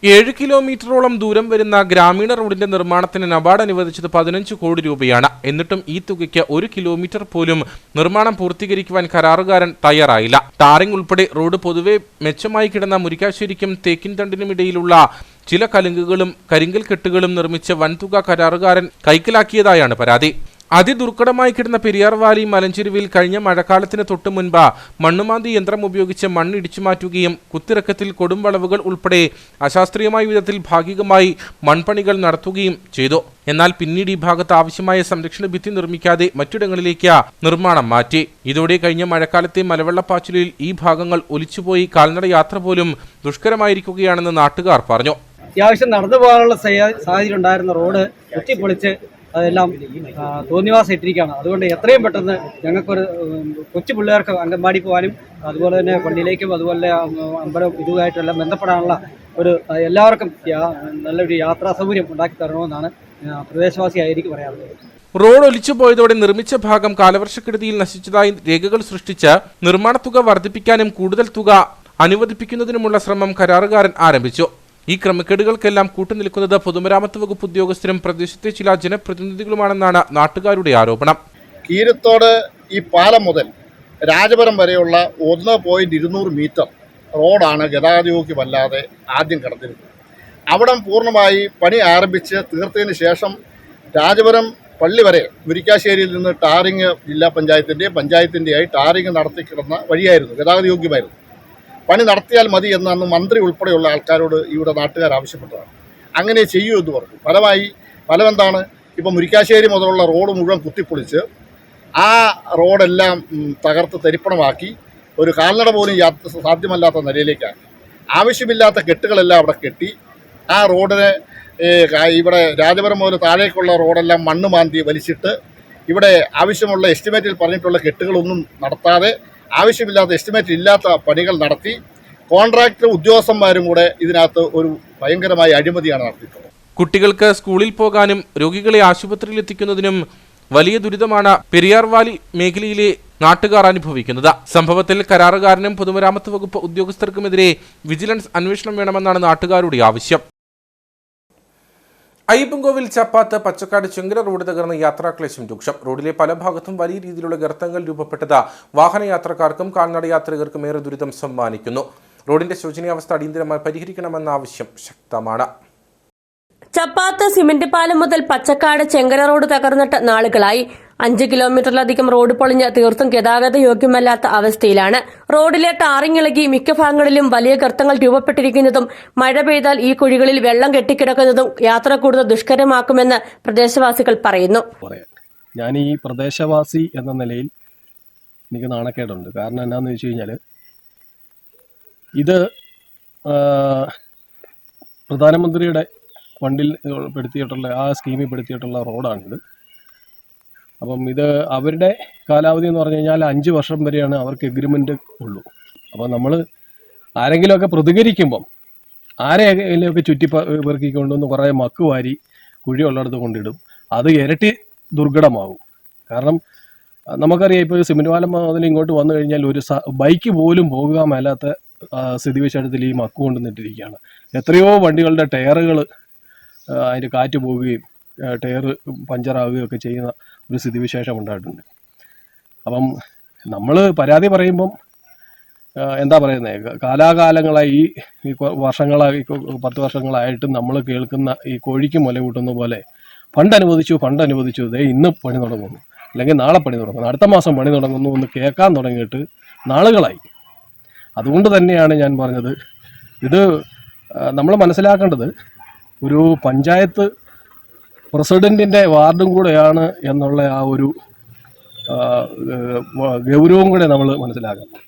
7 കിലോമീറ്ററോളം ദൂരം വരുന്ന ഗ്രാമീണ റോഡിന്റെ നിർമ്മാണത്തിന് നബാർഡ് അനുവദിച്ചത് 15 കോടി രൂപയാണ്. എന്നിട്ടും ഈ തുകയ്ക്ക് 1 കിലോമീറ്റർ പോലും നിർമ്മാണം പൂർത്തീകരിക്കുവാൻ കരാറുകാരൻ തയ്യാറായില്ല. ടാറിംഗ് ഉൾപ്പെടെ റോഡ് പൊതുവെ മെച്ചമായി കിടന്ന മുരിക്കാശ്ശേരിക്കും തേക്കിൻതണ്ടിനുമിടയിലുള്ള ചില കലുങ്കുകളും കരിങ്കൽ കെട്ടുകളും നിർമ്മിച്ച് വൻതുക കരാറുകാരൻ കൈക്കലാക്കിയതായാണ് പരാതി. അതിദുർഘടമായി കിടന്ന പെരിയാർവാലി മലഞ്ചെരുവിൽ കഴിഞ്ഞ മഴക്കാലത്തിന് തൊട്ടു മുൻപ് മണ്ണുമാന്തി യന്ത്രം ഉപയോഗിച്ച് മണ്ണിടിച്ചു മാറ്റുകയും കുത്തിറക്കത്തിൽ കൊടുംവളവുകൾ ഉൾപ്പെടെ അശാസ്ത്രീയമായ വിധത്തിൽ ഭാഗികമായി മൺപണികൾ നടത്തുകയും ചെയ്തു. എന്നാൽ പിന്നീട് ഈ ഭാഗത്ത് ആവശ്യമായ സംരക്ഷണ ഭിത്തി നിർമ്മിക്കാതെ മറ്റിടങ്ങളിലേക്ക് നിർമ്മാണം മാറ്റി. ഇതോടെ കഴിഞ്ഞ മഴക്കാലത്തെ മലവെള്ളപ്പാച്ചിലിൽ ഈ ഭാഗങ്ങൾ ഒലിച്ചുപോയി കാൽനട യാത്ര പോലും ദുഷ്കരമായിരിക്കുകയാണെന്ന് നാട്ടുകാർ പറഞ്ഞു. അത്യാവശ്യം നടന്നു പോകാനുള്ള സാഹചര്യം ഉണ്ടായിരുന്ന റോഡ് കുത്തിപ്പൊളിച്ച് അതെല്ലാം തോന്നിവാസം ഇട്ടിരിക്കുകയാണ്. അതുകൊണ്ട് എത്രയും പെട്ടെന്ന് ഞങ്ങൾക്കൊരു കൊച്ചു പിള്ളേർക്ക് അംഗൻവാടി പോകാനും അതുപോലെ തന്നെ പള്ളിയിലേക്കും അതുപോലെ അമ്പലം ഇതുമായിട്ടെല്ലാം ബന്ധപ്പെടാനുള്ള ഒരു എല്ലാവർക്കും നല്ലൊരു യാത്രാ സൗകര്യം ഉണ്ടാക്കി തരണമെന്നാണ് പ്രദേശവാസിയായി എനിക്ക് പറയാറുള്ളത്. റോഡ് ഒലിച്ചുപോയതോടെ നിർമ്മിച്ച ഭാഗം കാലവർഷക്കെടുതിയിൽ നശിച്ചതായി രേഖകൾ സൃഷ്ടിച്ച് നിർമ്മാണ തുക വർദ്ധിപ്പിക്കാനും കൂടുതൽ തുക അനുവദിപ്പിക്കുന്നതിനുമുള്ള ശ്രമം കരാറുകാരൻ ആരംഭിച്ചു. ഈ ക്രമക്കേടുകൾക്കെല്ലാം കൂട്ടുനിൽക്കുന്നത് പൊതുമരാമത്ത് വകുപ്പ് ഉദ്യോഗസ്ഥരും പ്രദേശത്തെ ചില ജനപ്രതിനിധികളുമാണെന്നാണ് നാട്ടുകാരുടെ ആരോപണം. കീരത്തോട് ഈ പാലം മുതൽ രാജപുരം വരെയുള്ള 1.200 മീറ്റർ റോഡാണ് ഗതാഗതയോഗ്യമല്ലാതെ ആദ്യം കിടന്നിരുന്നത്. അവിടം പൂർണ്ണമായി പണി ആരംഭിച്ച് തീർത്തതിന് ശേഷം രാജപുരം പള്ളി വരെ മുരിക്കാശ്ശേരിയിൽ നിന്ന് ടാറിങ് ജില്ലാ പഞ്ചായത്തിൻ്റെയായി ടാറിങ് നടത്തി കിടന്ന വഴിയായിരുന്നു, ഗതാഗതയോഗ്യമായിരുന്നു. പണി നടത്തിയാൽ മതി എന്ന് അന്ന് മന്ത്രി ഉൾപ്പെടെയുള്ള ആൾക്കാരോട് ഇവിടെ നാട്ടുകാർ ആവശ്യപ്പെട്ടതാണ്. അങ്ങനെ ചെയ്യൂ എന്ന് പറഞ്ഞു. ഫലമെന്താണ്? ഇപ്പോൾ മുരിക്കാശ്ശേരി മുതലുള്ള റോഡ് മുഴുവൻ കുത്തിപ്പൊളിച്ച് ആ റോഡെല്ലാം തകർത്ത് തരിപ്പണമാക്കി ഒരു കാൽനട പോലും യാത്ര സാധ്യമല്ലാത്ത നിലയിലേക്കാക്കി. ആവശ്യമില്ലാത്ത കെട്ടുകളെല്ലാം അവിടെ കെട്ടി ആ റോഡിനെ ഇവിടെ രാജപുരം മുതൽ താഴേക്കുള്ള റോഡെല്ലാം മണ്ണ് മാന്തി വലിച്ചിട്ട് ഇവിടെ ആവശ്യമുള്ള എസ്റ്റിമേറ്റിൽ പറഞ്ഞിട്ടുള്ള കെട്ടുകളൊന്നും നടത്താതെ ആവശ്യമില്ലാത്ത എസ്റ്റിമേറ്റ് ഇല്ലാത്ത പണികൾ നടത്തി കോൺട്രാക്ടർ ഉദ്യോഗസ്ഥന്മാരും കൂടെ ഇതിനകത്ത് ഒരു ഭയങ്കരമായ അഴിമതിയാണ് നടത്തിയിട്ടുള്ളത്. കുട്ടികൾക്ക് സ്കൂളിൽ പോകാനും രോഗികളെ ആശുപത്രിയിൽ എത്തിക്കുന്നതിനും വലിയ ദുരിതമാണ് പെരിയാർ വാലി മേഖലയിലെ നാട്ടുകാർ അനുഭവിക്കുന്നത്. സംഭവത്തിൽ കരാറുകാരനും പൊതുമരാമത്ത് വകുപ്പ് ഉദ്യോഗസ്ഥർക്കുമെതിരെ വിജിലൻസ് അന്വേഷണം വേണമെന്നാണ് നാട്ടുകാരുടെ ആവശ്യം. അയ്യപ്പൻകോവിൽ ചപ്പാത്ത് പച്ചക്കാട് ചെങ്കര റോഡ് തകർന്ന് യാത്രാക്ലേശം രൂക്ഷം. റോഡിലെ പല ഭാഗത്തും വലിയ രീതിയിലുള്ള ഗർത്തങ്ങൾ രൂപപ്പെട്ടത് വാഹനയാത്രക്കാർക്കും കാൽനടയാത്രികർക്കും ഏറെ ദുരിതം സമ്മാനിക്കുന്നു. റോഡിന്റെ ശോചനീയാവസ്ഥ അടിയന്തരമായി പരിഹരിക്കണമെന്ന ആവശ്യം ശക്തമാണ്. ചപ്പാത്ത് സിമന്റ് പാലം മുതൽ പച്ചക്കാട് ചെങ്കര റോഡ് തകർന്നിട്ട് നാളുകളായി. 5 കിലോമീറ്ററിലധികം റോഡ് പൊളിഞ്ഞ് തീർത്തും ഗതാഗത യോഗ്യമല്ലാത്ത അവസ്ഥയിലാണ്. റോഡിലെ ടാറിംഗ് ഇളകി മിക്ക ഭാഗങ്ങളിലും വലിയ ഗർത്തങ്ങൾ രൂപപ്പെട്ടിരിക്കുന്നതും മഴ പെയ്താൽ ഈ കുഴികളിൽ വെള്ളം കെട്ടിക്കിടക്കുന്നതും യാത്ര കൂടുതൽ ദുഷ്കരമാക്കുമെന്ന് പ്രദേശവാസികൾ പറയുന്നു. ഞാൻ ഈ പ്രദേശവാസി എന്ന നിലയിൽ എനിക്ക് നാണക്കേടുണ്ട്. കാരണം എന്താണെന്ന് വെച്ച് കഴിഞ്ഞാൽ ഇത് പ്രധാനമന്ത്രിയുടെ ഫണ്ടിൽ പെടുത്തിയിട്ടുള്ള ആ സ്കീമിൽ പെടുത്തിയിട്ടുള്ള റോഡാണിത്. അപ്പം ഇത് അവരുടെ കാലാവധി എന്ന് പറഞ്ഞു കഴിഞ്ഞാൽ 5 വർഷം വരെയാണ് അവർക്ക് എഗ്രിമെൻ്റ് ഉള്ളൂ. അപ്പോൾ നമ്മൾ ആരെങ്കിലുമൊക്കെ പ്രതികരിക്കുമ്പം ആരെങ്കിലുമൊക്കെ ചുറ്റി പെറുക്കിക്കൊണ്ടുവന്ന് കുറേ മക്ക് വാരി കുഴിയുള്ളിടത്ത് കൊണ്ടിടും. അത് ഇരട്ടി ദുർഘടമാകും. കാരണം നമുക്കറിയാം, ഇപ്പോൾ സിമൻറ്റ് പാലം മുതൽ ഇങ്ങോട്ട് വന്നു കഴിഞ്ഞാൽ ഒരു ബൈക്ക് പോലും പോകാൻ മേലാത്ത സ്ഥിതിവിശേഷത്തിൽ ഈ മക്ക് കൊണ്ടുവന്നിട്ടിരിക്കുകയാണ്. എത്രയോ വണ്ടികളുടെ ടയറുകൾ അതിൻ്റെ കാറ്റ് പോവുകയും ടയർ പഞ്ചറാവുകയും ഒക്കെ ചെയ്യുന്ന ഒരു സ്ഥിതിവിശേഷം ഉണ്ടായിട്ടുണ്ട്. അപ്പം നമ്മൾ പരാതി പറയുമ്പം എന്താ പറയുന്നത്, കാലാകാലങ്ങളായി ഈ വർഷങ്ങളായി 10 വർഷങ്ങളായിട്ടും നമ്മൾ കേൾക്കുന്ന ഈ കോഴിക്ക് മുല കൂട്ടുന്ന പോലെ ഫണ്ട് അനുവദിച്ചു ദേ ഇന്ന് പണി തുടങ്ങുന്നു, അല്ലെങ്കിൽ നാളെ പണി തുടങ്ങുന്നു, അടുത്ത മാസം പണി തുടങ്ങുന്നു എന്ന് കേൾക്കാൻ തുടങ്ങിയിട്ട് നാളുകളായി. അതുകൊണ്ട് തന്നെയാണ് ഞാൻ പറഞ്ഞത്, ഇത് നമ്മൾ മനസ്സിലാക്കേണ്ടത് ഒരു പഞ്ചായത്ത് പ്രസിഡന്റിൻ്റെ വാർഡും കൂടെയാണ് എന്നുള്ള ആ ഒരു ഗൗരവം കൂടെ നമ്മൾ മനസ്സിലാക്കണം.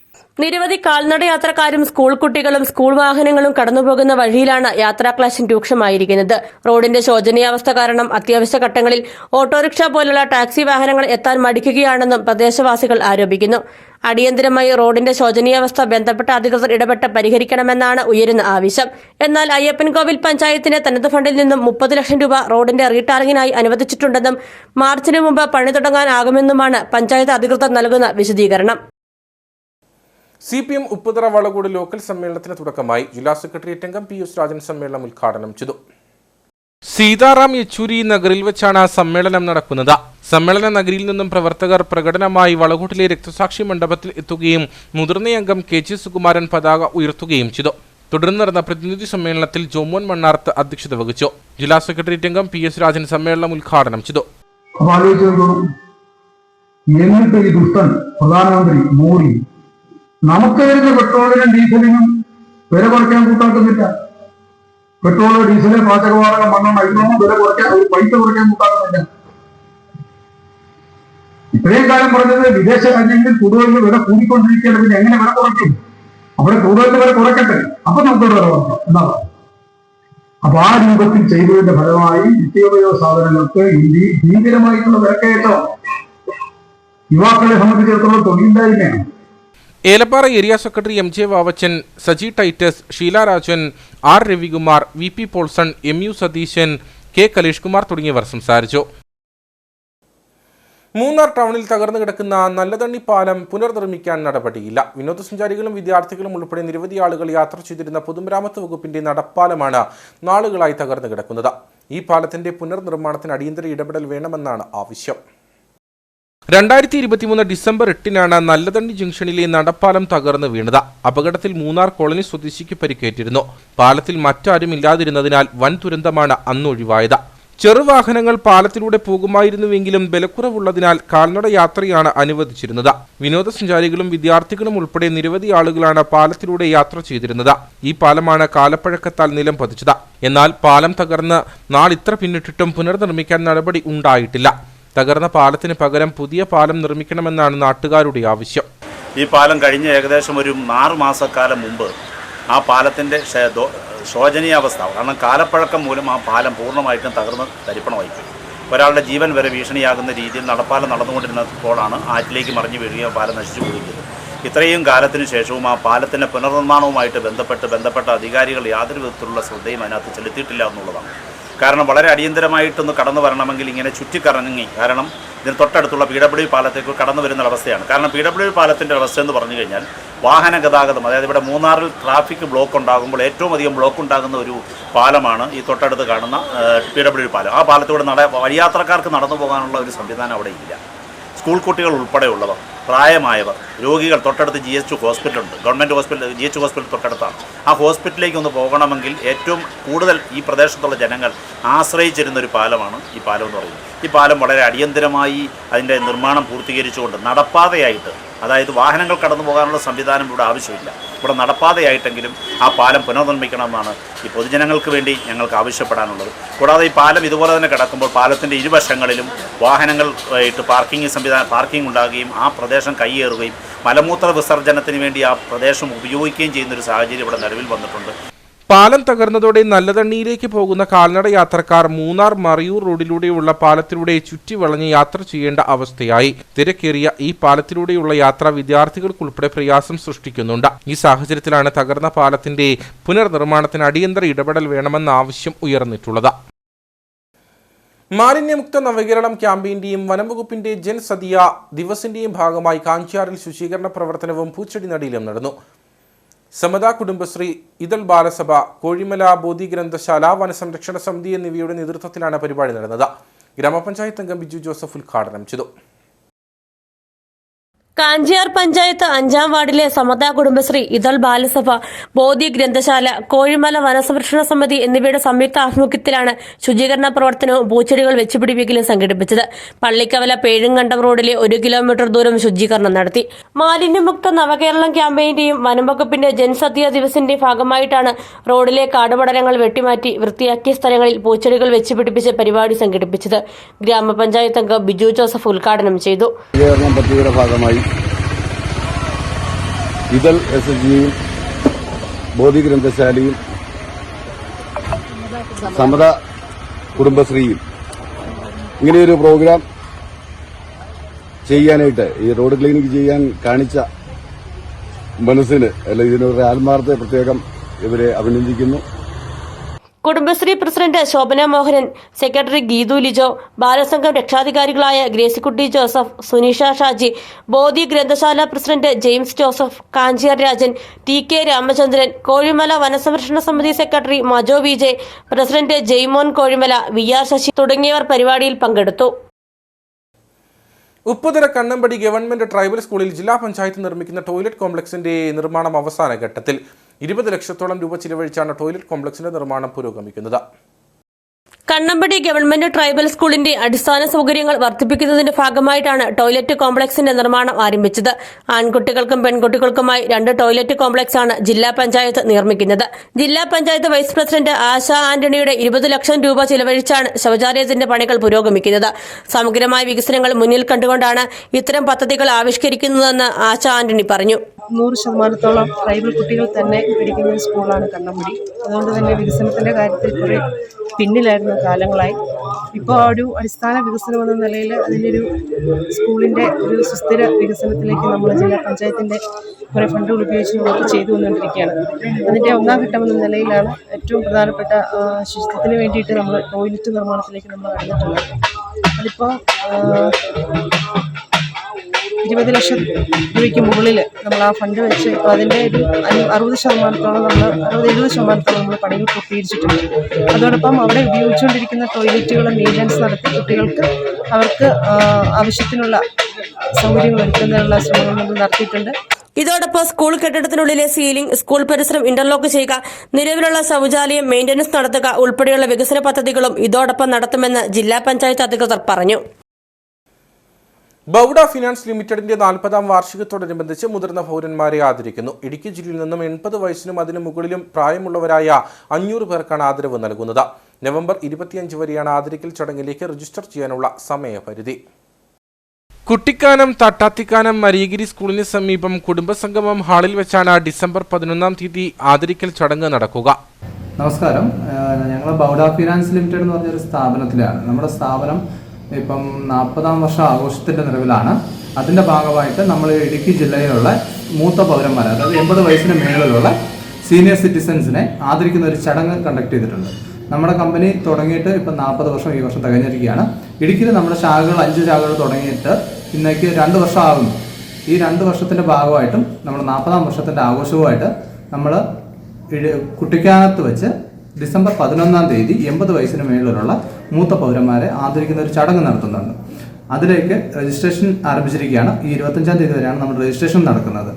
നിരവധി കാൽനട യാത്രക്കാരും സ്കൂൾ കുട്ടികളും സ്കൂൾ വാഹനങ്ങളും കടന്നുപോകുന്ന വഴിയിലാണ് യാത്രാക്ലേശം രൂക്ഷമായിരിക്കുന്നത്. റോഡിന്റെ ശോചനീയാവസ്ഥ കാരണം അത്യാവശ്യ ഘട്ടങ്ങളിൽ ഓട്ടോറിക്ഷ പോലുള്ള ടാക്സി വാഹനങ്ങൾ എത്താൻ മടിക്കുകയാണെന്നും പ്രദേശവാസികൾ ആരോപിക്കുന്നു. അടിയന്തരമായി റോഡിന്റെ ശോചനീയാവസ്ഥ ബന്ധപ്പെട്ട അധികൃതർ ഇടപെട്ട് പരിഹരിക്കണമെന്നാണ് ഉയരുന്ന ആവശ്യം. എന്നാൽ അയ്യപ്പൻകോവിൽ പഞ്ചായത്തിന് തനത് ഫണ്ടിൽ നിന്നും 30 ലക്ഷം രൂപ റോഡിന്റെ റീടാറിംഗിനായി അനുവദിച്ചിട്ടുണ്ടെന്നും മാർച്ചിന് മുമ്പ് പണി തുടങ്ങാനാകുമെന്നുമാണ് പഞ്ചായത്ത് അധികൃതർ നൽകുന്ന വിശദീകരണം. CPM ഉപ്പുതറ വളകോട് ലോക്കൽ സമ്മേളനത്തിന് തുടക്കമായി. ജില്ലാ സെക്രട്ടേറിയറ്റ് അംഗം PS രാജൻ സമ്മേളനം ഉദ്ഘാടനം ചെയ്തു. സീതാറാം യെച്ചൂരി നഗറിൽ വെച്ചാണ് സമ്മേളനം നടക്കുന്നത്. സമ്മേളന നഗരിയിൽ നിന്നും പ്രവർത്തകർ പ്രകടനമായി വളകോട്ടിലെ രക്തസാക്ഷി മണ്ഡപത്തിൽ എത്തുകയും മുതിർന്ന അംഗം KG സുകുമാരൻ പതാക ഉയർത്തുകയും ചെയ്തു. തുടർന്ന് നടന്ന പ്രതിനിധി സമ്മേളനത്തിൽ ജോമോൻ മണ്ണാർത്ത് അധ്യക്ഷത വഹിച്ചു. ജില്ലാ സെക്രട്ടേറിയറ്റ് അംഗം PS രാജൻ സമ്മേളനം ഉദ്ഘാടനം ചെയ്തു. നമുക്ക് വരുന്ന പെട്രോളിനും ഡീസലിനും വില കുറയ്ക്കാൻ കൂട്ടാക്കുന്നില്ല. പെട്രോള്, ഡീസല്, പാചകവാതകം, മണ്ണെണ്ണ ഇതൊന്നും വില കുറയ്ക്കാൻ, ഒരു പൈസ കുറയ്ക്കാൻ കൂട്ടാക്കുന്നില്ല. ഇത്രയും കാലം പറഞ്ഞത് വിദേശ രാജ്യങ്ങളിൽ കൂടുതൽ വില കൂടിക്കൊണ്ടിരിക്കുകയാണ്, പിന്നെ എങ്ങനെ വില കുറയ്ക്കും? അവിടെ കൂടുതൽ വില കുറയ്ക്കട്ടെ, അപ്പൊ നമുക്ക് വില കുറയ്ക്കാം എന്നാണ്. അപ്പൊ ആ രൂപത്തിൽ ചെയ്തതിന്റെ ഫലമായി നിത്യോപയോഗ സാധനങ്ങൾക്ക് ഭീകരമായിട്ടുള്ള വിലക്കയറ്റം യുവാക്കളെ സംബന്ധിച്ചിടത്തോളം തൊഴിലില്ലായ്മയാണ്. Elappara area secretary MJ Vavachan, Saji Titus, Sheela Rajan, R Ravikumar, VP Paulson, MU Satheesan, K Kalesh Kumar തുടങ്ങിയവർ സംസാരിച്ചു. മൂന്നാർ ടൗണിൽ തകർന്നു കിടക്കുന്ന നല്ലതണ്ണി പാലം പുനർനിർമ്മിക്കാൻ നടപടിയില്ല. വിനോദസഞ്ചാരികളും വിദ്യാർത്ഥികളും ഉൾപ്പെടെ നിരവധി ആളുകൾ യാത്ര ചെയ്തിരുന്ന പൊതുമരാമത്ത് വകുപ്പിന്റെ നടപ്പാലമാണ് നാളുകളായി തകർന്നു കിടക്കുന്നത്. ഈ പാലത്തിന്റെ പുനർനിർമ്മാണത്തിന് അടിയന്തര ഇടപെടൽ വേണമെന്നാണ് ആവശ്യം. 2023 ഡിസംബർ 8-നാണ് നല്ലതണ്ണി ജംഗ്ഷനിലെ നടപ്പാലം തകർന്നു വീണത്. അപകടത്തിൽ മൂന്നാർ കോളനി സ്വദേശിക്ക് പരിക്കേറ്റിരുന്നു. പാലത്തിൽ മറ്റാരും ഇല്ലാതിരുന്നതിനാൽ വൻ ദുരന്തമാണ് അന്ന് ഒഴിവായത്. ചെറുവാഹനങ്ങൾ പാലത്തിലൂടെ പോകുമായിരുന്നുവെങ്കിലും ബലക്കുറവുള്ളതിനാൽ കാൽനട യാത്രയാണ് അനുവദിച്ചിരുന്നത്. വിനോദസഞ്ചാരികളും വിദ്യാർത്ഥികളും ഉൾപ്പെടെ നിരവധി ആളുകളാണ് പാലത്തിലൂടെ യാത്ര ചെയ്തിരുന്നത്. ഈ പാലമാണ് കാലപ്പഴക്കത്താൽ നിലം പതിച്ചത്. എന്നാൽ പാലം തകർന്ന് നാളിത്ര പിന്നിട്ടിട്ടും പുനർനിർമ്മിക്കാൻ നടപടി ഉണ്ടായിട്ടില്ല. തകർന്ന പാലത്തിന് പകരം പുതിയ പാലം നിർമ്മിക്കണമെന്നാണ് നാട്ടുകാരുടെ ആവശ്യം. ഈ പാലം കഴിഞ്ഞ ഏകദേശം ഒരു 6 മാസക്കാലം മുമ്പ് ആ പാലത്തിൻ്റെ ശോചനീയാവസ്ഥ, കാരണം കാലപ്പഴക്കം മൂലം ആ പാലം പൂർണ്ണമായിട്ടും തകർന്ന് തരിപ്പണമായിപ്പോയി. ഒരാളുടെ ജീവൻ വരെ ഭീഷണിയാകുന്ന രീതിയിൽ നടപ്പാലം നടന്നുകൊണ്ടിരുന്നപ്പോഴാണ് ആറ്റിലേക്ക് മറിഞ്ഞു വീഴുകയും പാലം നശിച്ചു പോവുകയും. ഇത്രയും കാലത്തിന് ശേഷവും ആ പാലത്തിൻ്റെ പുനർനിർമ്മാണവുമായിട്ട് ബന്ധപ്പെട്ട അധികാരികൾ യാതൊരു വിധത്തിലുള്ള ശ്രദ്ധയും അതിനകത്ത് ചെലുത്തിയിട്ടില്ല എന്നുള്ളതാണ്. കാരണം വളരെ അടിയന്തരമായിട്ടൊന്ന് കടന്നു വരണമെങ്കിൽ ഇങ്ങനെ ചുറ്റിക്കറങ്ങി, കാരണം ഇതിന് തൊട്ടടുത്തുള്ള PW പാലത്തേക്ക് കടന്നു വരുന്ന അവസ്ഥയാണ്. കാരണം PW പാലത്തിൻ്റെ അവസ്ഥ എന്ന് പറഞ്ഞു കഴിഞ്ഞാൽ വാഹന ഗതാഗതം, അതായത് ഇവിടെ മൂന്നാറിൽ ട്രാഫിക് ബ്ലോക്ക് ഉണ്ടാകുമ്പോൾ ഏറ്റവും അധികം ബ്ലോക്ക് ഉണ്ടാകുന്ന ഒരു പാലമാണ് ഈ തൊട്ടടുത്ത് കാണുന്ന PW പാലം. ആ പാലത്തൂടെ വഴിയാത്രക്കാർക്ക് നടന്നു പോകാനുള്ള ഒരു സംവിധാനം അവിടെ ഇല്ല. സ്കൂൾ കുട്ടികൾ ഉൾപ്പെടെയുള്ളവർ, പ്രായമായവർ, രോഗികൾ, തൊട്ടടുത്ത് GH ഹോസ്പിറ്റലുണ്ട്, ഗവൺമെൻറ് ഹോസ്പിറ്റൽ, GH ഹോസ്പിറ്റൽ തൊട്ടടുത്താണ്. ആ ഹോസ്പിറ്റലിലേക്ക് ഒന്ന് പോകണമെങ്കിൽ ഏറ്റവും കൂടുതൽ ഈ പ്രദേശത്തുള്ള ജനങ്ങൾ ആശ്രയിച്ചിരുന്നൊരു പാലമാണ് ഈ പാലം എന്ന് പറയുന്നത്. ഈ പാലം വളരെ അടിയന്തരമായി അതിൻ്റെ നിർമ്മാണം പൂർത്തീകരിച്ചുകൊണ്ട് നടപ്പാതയായിട്ട്, അതായത് വാഹനങ്ങൾ കടന്നു പോകാനുള്ള സംവിധാനം ഇവിടെ ആവശ്യമില്ല, ഇവിടെ നടപ്പാതയായിട്ടെങ്കിലും ആ പാലം പുനർനിർമ്മിക്കണമെന്നാണ് ഈ പൊതുജനങ്ങൾക്ക് വേണ്ടി ഞങ്ങൾക്ക് ആവശ്യപ്പെടാനുള്ളത്. കൂടാതെ ഈ പാലം ഇതുപോലെ തന്നെ കിടക്കുമ്പോൾ പാലത്തിൻ്റെ ഇരുവശങ്ങളിലും വാഹനങ്ങളായിട്ട് പാർക്കിംഗ് ഉണ്ടാകുകയും ആ പ്രദേശം കയ്യേറുകയും മലമൂത്ര വിസർജനത്തിന് വേണ്ടി ആ പ്രദേശം ഉപയോഗിക്കുകയും ചെയ്യുന്നൊരു സാഹചര്യം ഇവിടെ നിലവിൽ വന്നിട്ടുണ്ട്. പാലം തകർന്നതോടെ നല്ലതണ്ണിയിലേക്ക് പോകുന്ന കാൽനട യാത്രക്കാർ മൂന്നാർ മറയൂർ റോഡിലൂടെയുള്ള പാലത്തിലൂടെ ചുറ്റിവളഞ്ഞ് യാത്ര ചെയ്യേണ്ട അവസ്ഥയായി. തിരക്കേറിയ ഈ പാലത്തിലൂടെയുള്ള യാത്ര വിദ്യാർത്ഥികൾക്കുൾപ്പെടെ പ്രയാസം സൃഷ്ടിക്കുന്നുണ്ട്. ഈ സാഹചര്യത്തിലാണ് തകർന്ന പാലത്തിന്റെ പുനർനിർമ്മാണത്തിന് അടിയന്തര ഇടപെടൽ വേണമെന്ന ആവശ്യം ഉയർന്നിട്ടുള്ളത്. മാലിന്യമുക്ത നവകേരളം ക്യാമ്പയിന്റെയും വനംവകുപ്പിന്റെ ജൻസദിയ ദിവസിന്റെയും ഭാഗമായി കാഞ്ചിയാറിൽ ശുചീകരണ പ്രവർത്തനവും പൂച്ചെടി നടീലും നടന്നു. സമത കുടുംബശ്രീ, ഇതൾ ബാലസഭ, കോഴിമല ബോധിഗ്രന്ഥശാല, വനസംരക്ഷണ സമിതി എന്നിവയുടെ നേതൃത്വത്തിലാണ് പരിപാടി നടന്നത്. ഗ്രാമപഞ്ചായത്ത് അംഗം ബിജു ജോസഫ് ഉദ്ഘാടനം ചെയ്തു. കാഞ്ചിയാർ പഞ്ചായത്ത് 5-ാം വാർഡിലെ സമത കുടുംബശ്രീ, ഇതൾ ബാലസഭ, ബോധി ഗ്രന്ഥശാല, കോഴിമല വനസംരക്ഷണ സമിതി എന്നിവയുടെ സംയുക്ത ആഭിമുഖ്യത്തിലാണ് ശുചീകരണ പ്രവർത്തനവും പൂച്ചെടികൾ വെച്ചുപിടിപ്പിക്കലും സംഘടിപ്പിച്ചത്. പള്ളിക്കവല പേഴുങ്കണ്ടം റോഡിലെ 1 കിലോമീറ്റർ ദൂരം ശുചീകരണം നടത്തി. മാലിന്യമുക്ത നവകേരളം ക്യാമ്പയിന്റെയും വനംവകുപ്പിന്റെ ജൻസദ്യ ദിവസിന്റെയും ഭാഗമായിട്ടാണ് റോഡിലെ കാടുപടലങ്ങൾ വെട്ടിമാറ്റി വൃത്തിയാക്കിയ സ്ഥലങ്ങളിൽ പൂച്ചെടികൾ വെച്ചുപിടിപ്പിച്ച് പരിപാടി സംഘടിപ്പിച്ചത്. ഗ്രാമപഞ്ചായത്ത് അംഗം ബിജു ജോസഫ് ഉദ്ഘാടനം ചെയ്തു. ഇതൾ SHGയും ബോധി ഗ്രന്ഥശാലയും സമത കുടുംബശ്രീയും ഇങ്ങനെയൊരു പ്രോഗ്രാം ചെയ്യാനായിട്ട്, ഈ റോഡ് ക്ലീനിങ് ചെയ്യാൻ കാണിച്ച മനസ്സിന് ഇതിനൊരു ആത്മാർത്ഥത പ്രത്യേകം ഇവരെ അഭിനന്ദിക്കുന്നു. കുടുംബശ്രീ പ്രസിഡന്റ് ശോഭന മോഹനൻ, സെക്രട്ടറി ഗീതു ലിജോ, ബാലസംഘം രക്ഷാധികാരികളായ ഗ്രേസിക്കുട്ടി ജോസഫ്, സുനിഷ ഷാജി, ബോധി ഗ്രന്ഥശാല president James Joseph, Kanchiyar Rajan, TK Ramachandran, Kozhimala വനസംരക്ഷണ സമിതി secretary Majo Vijay, president Jaimon Kozhimala, VR Sasi തുടങ്ങിയവർ പരിപാടിയിൽ പങ്കെടുത്തു. ഉപ്പുതര കണ്ണമ്പടി ഗവൺമെന്റ് ട്രൈബൽ സ്കൂളിൽ ജില്ലാ പഞ്ചായത്ത് നിർമ്മിക്കുന്ന ടോയ്ലറ്റ് കോംപ്ലക്സിന്റെ നിർമ്മാണം അവസാന ഘട്ടത്തിൽ. 20 ലക്ഷത്തോളം രൂപ ചിലവഴിച്ചാണ് ടോയ്ലറ്റ് കോംപ്ലക്സിന്റെ നിർമ്മാണം പുരോഗമിക്കുന്നത്. കണ്ണമ്പടി ഗവൺമെന്റ് ട്രൈബൽ സ്കൂളിന്റെ അടിസ്ഥാന സൗകര്യങ്ങൾ വർദ്ധിപ്പിക്കുന്നതിന്റെ ഭാഗമായിട്ടാണ് ടോയ്ലറ്റ് കോംപ്ലക്സിന്റെ നിർമ്മാണം ആരംഭിച്ചത്. ആൺകുട്ടികൾക്കും പെൺകുട്ടികൾക്കുമായി 2 ടോയ്ലറ്റ് കോംപ്ലക്സ് ആണ് ജില്ലാ പഞ്ചായത്ത് നിർമ്മിക്കുന്നത്. ജില്ലാ പഞ്ചായത്ത് വൈസ് പ്രസിഡന്റ് ആശ ആന്റണിയുടെ 20 ലക്ഷം രൂപ ചിലവഴിച്ചാണ് ശൗചാലയത്തിന്റെ പണികൾ പുരോഗമിക്കുന്നത്. സമഗ്രമായ വികസനങ്ങൾ മുന്നിൽ കണ്ടുകൊണ്ടാണ് ഇത്തരം പദ്ധതികൾ ആവിഷ്കരിക്കുന്നതെന്ന് ആശ ആന്റണി പറഞ്ഞു. 100% ട്രൈബൽ കുട്ടികൾ തന്നെ പഠിക്കുന്ന സ്കൂളാണ് കണ്ണമ്പടി. അതുകൊണ്ട് തന്നെ വികസനത്തിൻ്റെ കാര്യത്തിൽ കുറേ പിന്നിലായിരുന്ന കാലങ്ങളായി. ഇപ്പോൾ ഒരു അടിസ്ഥാന വികസനം എന്ന നിലയിൽ അതിൻ്റെ സ്കൂളിൻ്റെ ഒരു സുസ്ഥിര വികസനത്തിലേക്ക് നമ്മൾ ജില്ലാ പഞ്ചായത്തിൻ്റെ കുറേ ഫണ്ടുകൾ ഉപയോഗിച്ച് നമുക്ക് ചെയ്തു വന്നുകൊണ്ടിരിക്കുകയാണ്. അതിൻ്റെ 1-ാം ഘട്ടം എന്ന നിലയിലാണ് ഏറ്റവും പ്രധാനപ്പെട്ട ശുചിത്വത്തിന് വേണ്ടിയിട്ട് നമ്മൾ ടോയ്ലറ്റ് നിർമ്മാണത്തിലേക്ക് നമ്മൾ കടന്നിട്ടുള്ളത്. അതിപ്പോൾ 20 ലക്ഷം രൂപയ്ക്ക് മുകളിൽ നമ്മൾ ആ ഫണ്ട് വെച്ച് ഇപ്പോൾ അതിൻ്റെ ഒരു 60-70% നമ്മൾ പണികൾ പൂർത്തീകരിച്ചിട്ടുണ്ട്. അതോടൊപ്പം അവിടെ ഉപയോഗിച്ചുകൊണ്ടിരിക്കുന്ന ടോയ്ലറ്റുകൾ മെയിൻ്റനൻസ് നടത്തി കുട്ടികൾക്ക് അവർക്ക് ആവശ്യത്തിനുള്ള സൗകര്യങ്ങൾ ഒരുക്കുന്നതിനുള്ള ശ്രമങ്ങൾ നമ്മൾ നടത്തിയിട്ടുണ്ട്. ഇതോടൊപ്പം സ്കൂൾ കെട്ടിടത്തിനുള്ളിലെ സീലിംഗ്, സ്കൂൾ പരിസരം ഇന്റർലോക്ക് ചെയ്യുക, നിലവിലുള്ള ശൗചാലയം മെയിന്റനൻസ് നടത്തുക ഉൾപ്പെടെയുള്ള വികസന പദ്ധതികളും ഇതോടൊപ്പം നടത്തുമെന്ന് ജില്ലാ പഞ്ചായത്ത് അധികൃതർ പറഞ്ഞു. ബൗഡ ഫിനാൻസ് ലിമിറ്റഡിന്റെ 40ാം വാർഷികത്തോടനുബന്ധിച്ച് മുതിർന്ന പൗരന്മാരെ ആദരിക്കുന്നു. ഇടുക്കി ജില്ലയിൽ നിന്നും 80 വയസ്സിനും അതിനു മുകളിലും പ്രായമുള്ളവരായ 500 പേർക്കാണ് ആദരവ് നൽകുന്നത്. നവംബർ 25 വരെയാണ് ആദരിക്കൽ ചടങ്ങിലേക്ക് രജിസ്റ്റർ ചെയ്യാനുള്ള സമയപരിധി. കുട്ടിക്കാനം തട്ടാത്തിക്കാനം മരീഗിരി സ്കൂളിന് സമീപം കുടുംബസംഗമം ഹാളിൽ വെച്ചാണ് ഡിസംബർ 11-ാം തീയതി ആദരിക്കൽ ചടങ്ങ് നടക്കുക. നമസ്കാരം, ഞങ്ങൾ ബൗഡ ഫിനാൻസ് ലിമിറ്റഡ് എന്ന് പറഞ്ഞൊരു സ്ഥാപനത്തിലാണ്. നമ്മുടെ സ്ഥാപനം ഇപ്പം 40ാം വർഷ ആഘോഷത്തിൻ്റെ നിലവിലാണ്. അതിൻ്റെ ഭാഗമായിട്ട് നമ്മൾ ഇടുക്കി ജില്ലയിലുള്ള മൂത്ത പൗരന്മാർ, അതായത് 80 വയസ്സിന് മേളിലുള്ള സീനിയർ സിറ്റിസൻസിനെ ആദരിക്കുന്ന ഒരു ചടങ്ങ് കണ്ടക്ട് ചെയ്തിട്ടുണ്ട്. നമ്മുടെ കമ്പനി തുടങ്ങിയിട്ട് ഇപ്പം 40 വർഷം ഈ വർഷം തികഞ്ഞിരിക്കുകയാണ്. ഇടുക്കിയിൽ നമ്മുടെ ശാഖകൾ 5 ശാഖകൾ തുടങ്ങിയിട്ട് ഇന്നേക്ക് 2 വർഷം ആകുന്നു. ഈ 2 വർഷത്തിൻ്റെ ഭാഗമായിട്ടും നമ്മൾ 40ാം വർഷത്തിൻ്റെ ആഘോഷവുമായിട്ട് നമ്മൾ കുട്ടിക്കാനത്ത് വെച്ച് ഡിസംബർ 11-ാം തീയതി 80 വയസ്സിന് മേളിലുള്ള മൂത്ത പൗരന്മാരെ ആദരിക്കുന്ന ഒരു ചടങ്ങ് നടത്തുന്നുണ്ട്. അതിലേക്ക് രജിസ്ട്രേഷൻ ആരംഭിച്ചിരിക്കുകയാണ്. ഈ 25-ാം തീയതി വരെയാണ് നമ്മൾ രജിസ്ട്രേഷൻ നടക്കുന്നത്.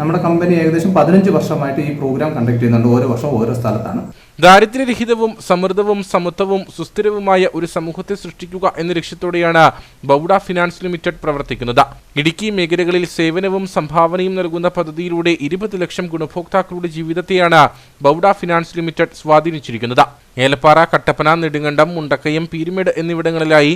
നമ്മുടെ കമ്പനി ഏകദേശം 15 വർഷമായിട്ട് ഈ പ്രോഗ്രാം കണ്ടക്ട് ചെയ്യുന്നുണ്ട്. ഓരോ വർഷവും ഓരോ സ്ഥലത്താണ്. ദാരിദ്ര്യരഹിതവും സമൃദ്ധവും സമത്വവും സുസ്ഥിരവുമായ ഒരു സമൂഹത്തെ സൃഷ്ടിക്കുക എന്ന ലക്ഷ്യത്തോടെയാണ് ബൗഡ ഫിനാൻസ് ലിമിറ്റഡ് പ്രവർത്തിക്കുന്നത്. ഇടുക്കി മേഖലകളിൽ സേവനവും സംഭാവനയും നൽകുന്ന പദ്ധതിയിലൂടെ 20 ലക്ഷം ഗുണഭോക്താക്കളുടെ ജീവിതത്തെയാണ് ബൗഡ ഫിനാൻസ് ലിമിറ്റഡ് സ്വാധീനിച്ചിരിക്കുന്നത്. ഏലപ്പാറ, കട്ടപ്പന, നെടുങ്കണ്ടം, മുണ്ടക്കയം, പീരുമേട് എന്നിവിടങ്ങളിലായി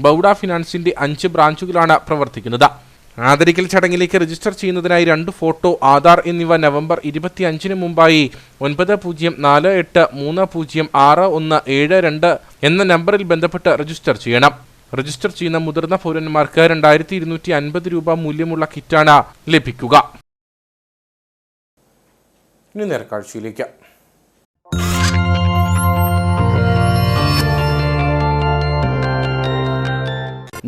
ബൗഡ ഫിനാൻസിന്റെ 5 ബ്രാഞ്ചുകളാണ് പ്രവർത്തിക്കുന്നത്. ആദരിക്കൽ ചടങ്ങിലേക്ക് രജിസ്റ്റർ ചെയ്യുന്നതിനായി 2 ഫോട്ടോ, ആധാർ എന്നിവ നവംബർ 25-ന് മുമ്പായി 9048306172 എന്ന നമ്പറിൽ ബന്ധപ്പെട്ട് രജിസ്റ്റർ ചെയ്യണം. രജിസ്റ്റർ ചെയ്യുന്ന മുതിർന്ന പൗരന്മാർക്ക് 2250 രൂപ മൂല്യമുള്ള കിറ്റാണ് ലഭിക്കുക. ഇനി നേർക്കാഴ്ചയിലേക്ക്.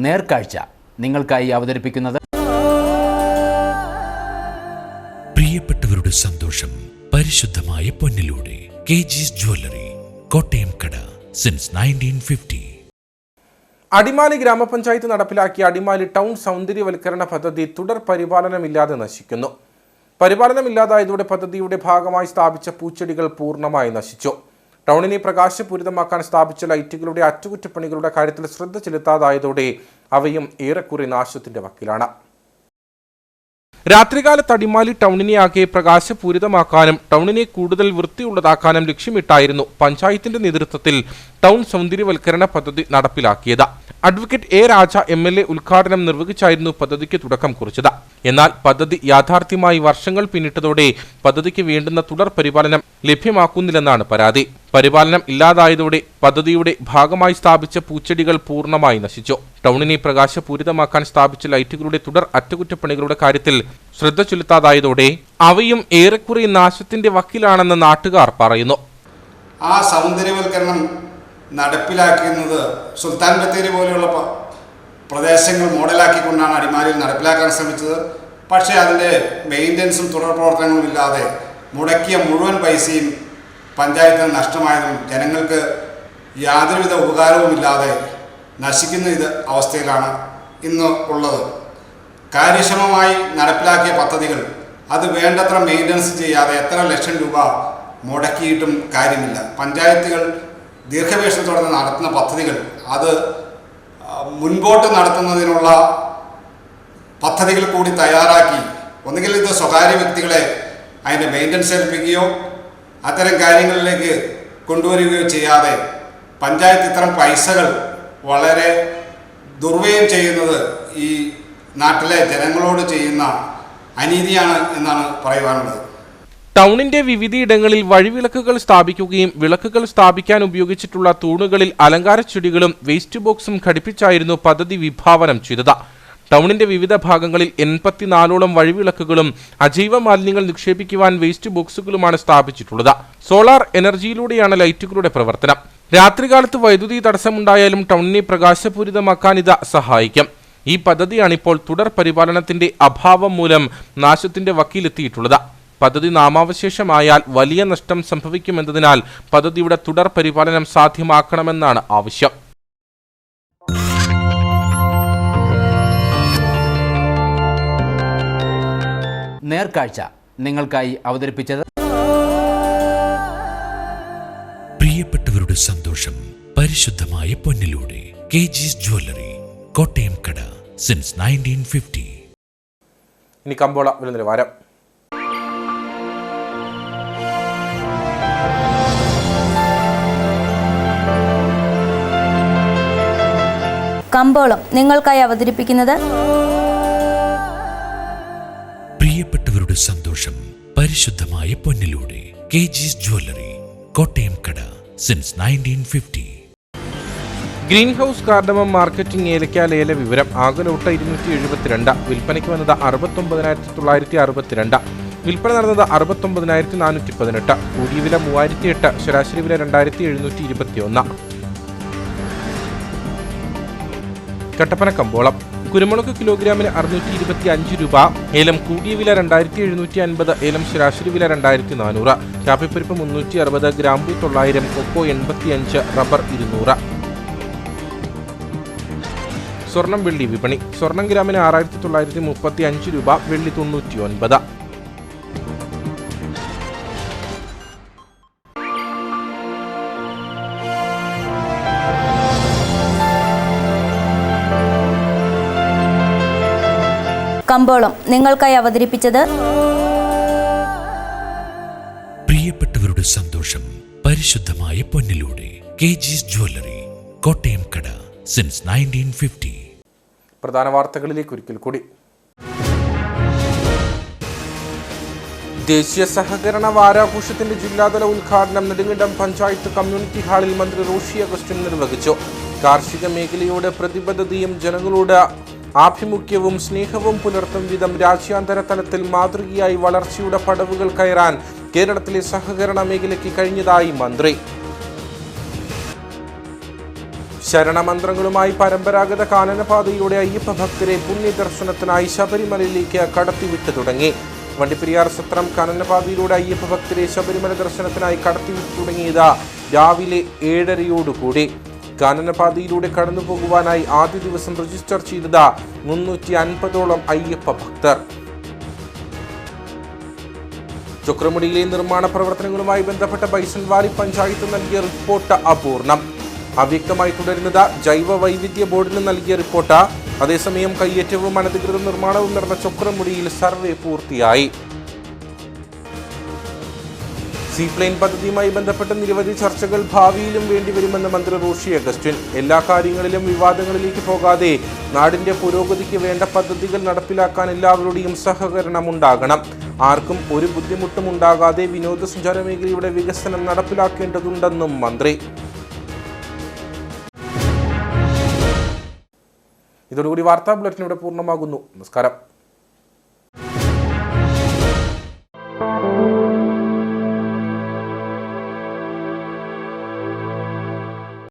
നേർക്കാഴ്ച നിങ്ങൾക്കായി അവതരിപ്പിക്കുന്നത് പ്രിയപ്പെട്ടവരുടെ സന്തോഷം പരിശുദ്ധമായ പൊന്നിലൂടെ KG's ജ്വല്ലറി, കോട്ടയം കട, സിൻസ് 1950. അടിമാലി ഗ്രാമപഞ്ചായത്ത് നടപ്പിലാക്കിയ അടിമാലി ടൗൺ സൗന്ദര്യവൽക്കരണ പദ്ധതി തുടർ പരിപാലനമില്ലാതെ നശിക്കുന്നു. പരിപാലനമില്ലാതായതോടെ പദ്ധതിയുടെ ഭാഗമായി സ്ഥാപിച്ച പൂച്ചെടികൾ പൂർണ്ണമായി നശിച്ചു. ടൗണിനെ പ്രകാശപൂരിതമാക്കാൻ സ്ഥാപിച്ച ലൈറ്റുകളുടെ അറ്റകുറ്റപ്പണികളുടെ കാര്യത്തിൽ ശ്രദ്ധ ചെലുത്താതായതോടെ അവയും ഏറെക്കുറെ നാശത്തിന്റെ വക്കിലാണ്. രാത്രികാലത്ത് അടിമാലി ടൗണിനെ ആകെ പ്രകാശപൂരിതമാക്കാനും ടൗണിനെ കൂടുതൽ വൃത്തിയുള്ളതാക്കാനും ലക്ഷ്യമിട്ടായിരുന്നു പഞ്ചായത്തിന്റെ നേതൃത്വത്തിൽ ടൗൺ സൗന്ദര്യവൽക്കരണ പദ്ധതി നടപ്പിലാക്കിയത്. അഡ്വക്കേറ്റ് എ രാജ MLA ഉദ്ഘാടനം നിർവഹിച്ചായിരുന്നു പദ്ധതിക്ക് തുടക്കം കുറിച്ചത്. എന്നാൽ പദ്ധതി യാഥാർത്ഥ്യമായി വർഷങ്ങൾ പിന്നിട്ടതോടെ പദ്ധതിക്ക് വേണ്ടുന്ന തുടർ പരിപാലനം ലഭ്യമാക്കുന്നില്ലെന്നാണ് പരാതി. പരിപാലനം ഇല്ലാതായതോടെ പദ്ധതിയുടെ ഭാഗമായി സ്ഥാപിച്ച പൂച്ചെടികൾ പൂർണ്ണമായി നശിച്ചു. ടൗണിനെ പ്രകാശപൂരിതമാക്കാൻ സ്ഥാപിച്ച ലൈറ്റുകളുടെ തുടർ അറ്റകുറ്റപ്പണികളുടെ കാര്യത്തിൽ ശ്രദ്ധ ചെലുത്താതായതോടെ അവയും ഏറെക്കുറെ നാശത്തിന്റെ വക്കിലാണെന്ന് നാട്ടുകാർ പറയുന്നു. ആ സൗന്ദര്യവൽക്കരണം നടപ്പിലാക്കുന്നത് സുൽത്താൻ ബത്തേരി പോലെയുള്ള പ്രദേശങ്ങൾ മോഡലാക്കിക്കൊണ്ടാണ് അടിമാലിയിൽ നടപ്പിലാക്കാൻ ശ്രമിച്ചത്. പക്ഷേ അതിൻ്റെ മെയിൻ്റനൻസും തുടർ പ്രവർത്തനങ്ങളും ഇല്ലാതെ മുടക്കിയ മുഴുവൻ പൈസയും പഞ്ചായത്തിന് നഷ്ടമായതും ജനങ്ങൾക്ക് യാതൊരുവിധ ഉപകാരവുമില്ലാതെ നശിക്കുന്ന അവസ്ഥയിലാണ് ഇന്ന് ഉള്ളത്. കാര്യക്ഷമമായി നടപ്പിലാക്കിയ പദ്ധതികൾ അത് വേണ്ടത്ര മെയിൻ്റനൻസ് ചെയ്യാതെ എത്ര ലക്ഷം രൂപ മുടക്കിയിട്ടും കാര്യമില്ല. പഞ്ചായത്തുകൾ ദീർഘവീക്ഷണത്തോടെ നടത്തുന്ന പദ്ധതികൾ അത് മുൻപോട്ട് നടത്തുന്നതിനുള്ള പദ്ധതികൾ കൂടി തയ്യാറാക്കി ഒന്നുകിൽ ഇത് സ്വകാര്യ വ്യക്തികളെ അതിൻ്റെ മെയിൻ്റനൻസ് ഏൽപ്പിക്കുകയോ അത്തരം കാര്യങ്ങളിലേക്ക് കൊണ്ടുവരികയോ ചെയ്യാതെ പഞ്ചായത്ത് ഇത്തരം പൈസകൾ വളരെ ദുർവ്യയം ചെയ്യുന്നത് ഈ നാട്ടിലെ ജനങ്ങളോട് ചെയ്യുന്ന അനീതിയാണ് എന്നാണ് പറയുവാനുള്ളത്. ടൗണിന്റെ വിവിധയിടങ്ങളിൽ വഴിവിളക്കുകൾ സ്ഥാപിക്കുകയും വിളക്കുകൾ സ്ഥാപിക്കാൻ ഉപയോഗിച്ചിട്ടുള്ള തൂണുകളിൽ അലങ്കാര ചെടികളും വേസ്റ്റ് ബോക്സും ഘടിപ്പിച്ചായിരുന്നു പദ്ധതി വിഭാവനം ചെയ്തത്. ടൗണിന്റെ വിവിധ ഭാഗങ്ങളിൽ 84ഓളം വഴിവിളക്കുകളും അജൈവ മാലിന്യങ്ങൾ നിക്ഷേപിക്കുവാൻ വേസ്റ്റ് ബോക്സുകളുമാണ് സ്ഥാപിച്ചിട്ടുള്ളത്. സോളാർ എനർജിയിലൂടെയാണ് ലൈറ്റുകളുടെ പ്രവർത്തനം. രാത്രികാലത്ത് വൈദ്യുതി തടസ്സമുണ്ടായാലും ടൗണിനെ പ്രകാശപൂരിതമാക്കാൻ ഇത് സഹായിക്കും. ഈ പദ്ധതിയാണിപ്പോൾ തുടർ പരിപാലനത്തിന്റെ അഭാവം മൂലം നാശത്തിന്റെ വക്കിലെത്തിയിട്ടുള്ളത്. പദ്ധതി നാമാവശേഷമായാൽ വലിയ നഷ്ടം സംഭവിക്കുമെന്നതിനാൽ പദ്ധതിയുടെ തുടർ പരിപാലനം സാധ്യമാക്കണമെന്നാണ് ആവശ്യം. നേർക്കാഴ്ച നിങ്ങൾക്കായി അവതരിപ്പിച്ചത് പ്രിയപ്പെട്ടവരുടെ സന്തോഷം പരിശുദ്ധമായ പൊന്നിലൂടെ KG's ജ്വല്ലറി, കോട്ടയം കട, സിൻസ് 1950. ഇനി കമ്പോള വില നിലവാരം. കമ്പോളം നിങ്ങൾക്കായി അവതരിപ്പിക്കുന്നത് പ്രിയപ്പെട്ടവരുടെ സന്തോഷം പരിശുദ്ധമായ പൊന്നിലൂടെ KG's ജ്വല്ലറി, കോട്ടയം കട, since 1950. Green house cardamom marketing ഏലക്ക ലേല വിവരം. ആകലോട്ട 272, വിൽപ്പനയ്ക്ക് വന്നത് 69,962, വിൽപ്പന നടന്നത് 69,418, കൂടിയ വില 3,008, ശരാശരി വില 2,721. കട്ടപ്പന കമ്പോളം. കുരുമുളക് കിലോഗ്രാമിന് 625 രൂപ, ഏലം കൂടിയ വില 2,750, ഏലം ശരാശരി വില 2,400, കാപ്പിപ്പരിപ്പ് 360, ഗ്രാമ്പു 900, കൊക്കോ 85, റബ്ബർ 200. സ്വർണം വെള്ളി വിപണി. സ്വർണം ഗ്രാമിന് 6,935 രൂപ, വെള്ളി 99. കമ്പോളം നിങ്ങൾക്കായി അവതരിപ്പിച്ചത് പ്രിയപ്പെട്ടവരുടെ സന്തോഷം പരിശുദ്ധമായ പൊന്നിലൂടെ KG's ജ്വല്ലറി, കോട്ടയം കട, സിൻസ് 1950. പ്രധാന വാർത്തകളിലേക്ക് ഒരിക്കൽ കൂടി. ദേശീയ സഹകരണ വാരാഘോഷത്തിന്റെ ജില്ലാതല ഉദ്ഘാടനം നെടുങ്കണ്ടം പഞ്ചായത്ത് കമ്മ്യൂണിറ്റി ഹാളിൽ മന്ത്രി റോഷി അഗസ്റ്റിൻ നിർവഹിച്ചു. കാർഷിക മേഖലയോട് പ്രതിബദ്ധതയും ജനങ്ങളോട് ആഭിമുഖ്യവും സ്നേഹവും പുലർത്തും വിധം രാജ്യാന്തര തലത്തിൽ മാതൃകയായി വളർച്ചയുടെ പടവുകൾ കയറാൻ കേരളത്തിലെ സഹകരണ മേഖലയ്ക്ക് കഴിഞ്ഞതായി മന്ത്രി. ശരണമന്ത്രങ്ങളുമായി പരമ്പരാഗത കാനനപാതയിലൂടെ അയ്യപ്പ ഭക്തരെ പുണ്യദർശനത്തിനായി ശബരിമലയിലേക്ക് കടത്തിവിട്ടു തുടങ്ങി. വണ്ടിപ്പെരിയാർ സത്രം കാനനപാതയിലൂടെ അയ്യപ്പ ഭക്തരെ ശബരിമല ദർശനത്തിനായി കടത്തിവിട്ടു തുടങ്ങിയത് രാവിലെ 7:30 കാനനപാതയിലൂടെ കടന്നുപോകുവാനായി ആദ്യ ദിവസം രജിസ്റ്റർ ചെയ്തത് 350ഓളം അയ്യപ്പ ഭക്തർ. ചൊക്രമുടിയിലെ നിർമ്മാണ പ്രവർത്തനങ്ങളുമായി ബന്ധപ്പെട്ട ബൈസൺവാലി പഞ്ചായത്ത് നൽകിയ റിപ്പോർട്ട് അപൂർണം. അവ്യക്തമായി തുടരുന്നത് ജൈവ വൈവിധ്യ ബോർഡിന് നൽകിയ റിപ്പോർട്ട്. അതേസമയം കയ്യേറ്റവും അനധികൃത നിർമ്മാണവും നടന്ന ചൊക്രമുടിയിൽ സർവേ പൂർത്തിയായി. സീപ്ലെയിൻ പദ്ധതിയുമായി ബന്ധപ്പെട്ട നിരവധി ചർച്ചകൾ ഭാവിയിലും വേണ്ടിവരുമെന്ന് മന്ത്രി റോഷി അഗസ്റ്റിൻ. എല്ലാ കാര്യങ്ങളിലും വിവാദങ്ങളിലേക്ക് പോകാതെ നാടിന്റെ പുരോഗതിക്ക് വേണ്ട പദ്ധതികൾ നടപ്പിലാക്കാൻ എല്ലാവരുടെയും സഹകരണം ഉണ്ടാകണം. ആർക്കും ഒരു ബുദ്ധിമുട്ടും ഉണ്ടാകാതെ വിനോദസഞ്ചാര മേഖലയുടെ വികസനം നടപ്പിലാക്കേണ്ടതുണ്ടെന്നും മന്ത്രി. ഇതോടുകൂടി വാർത്താ ബുള്ളറ്റിൻ ഇവിടെ പൂർണ്ണമാകുന്നു. നമസ്കാരം.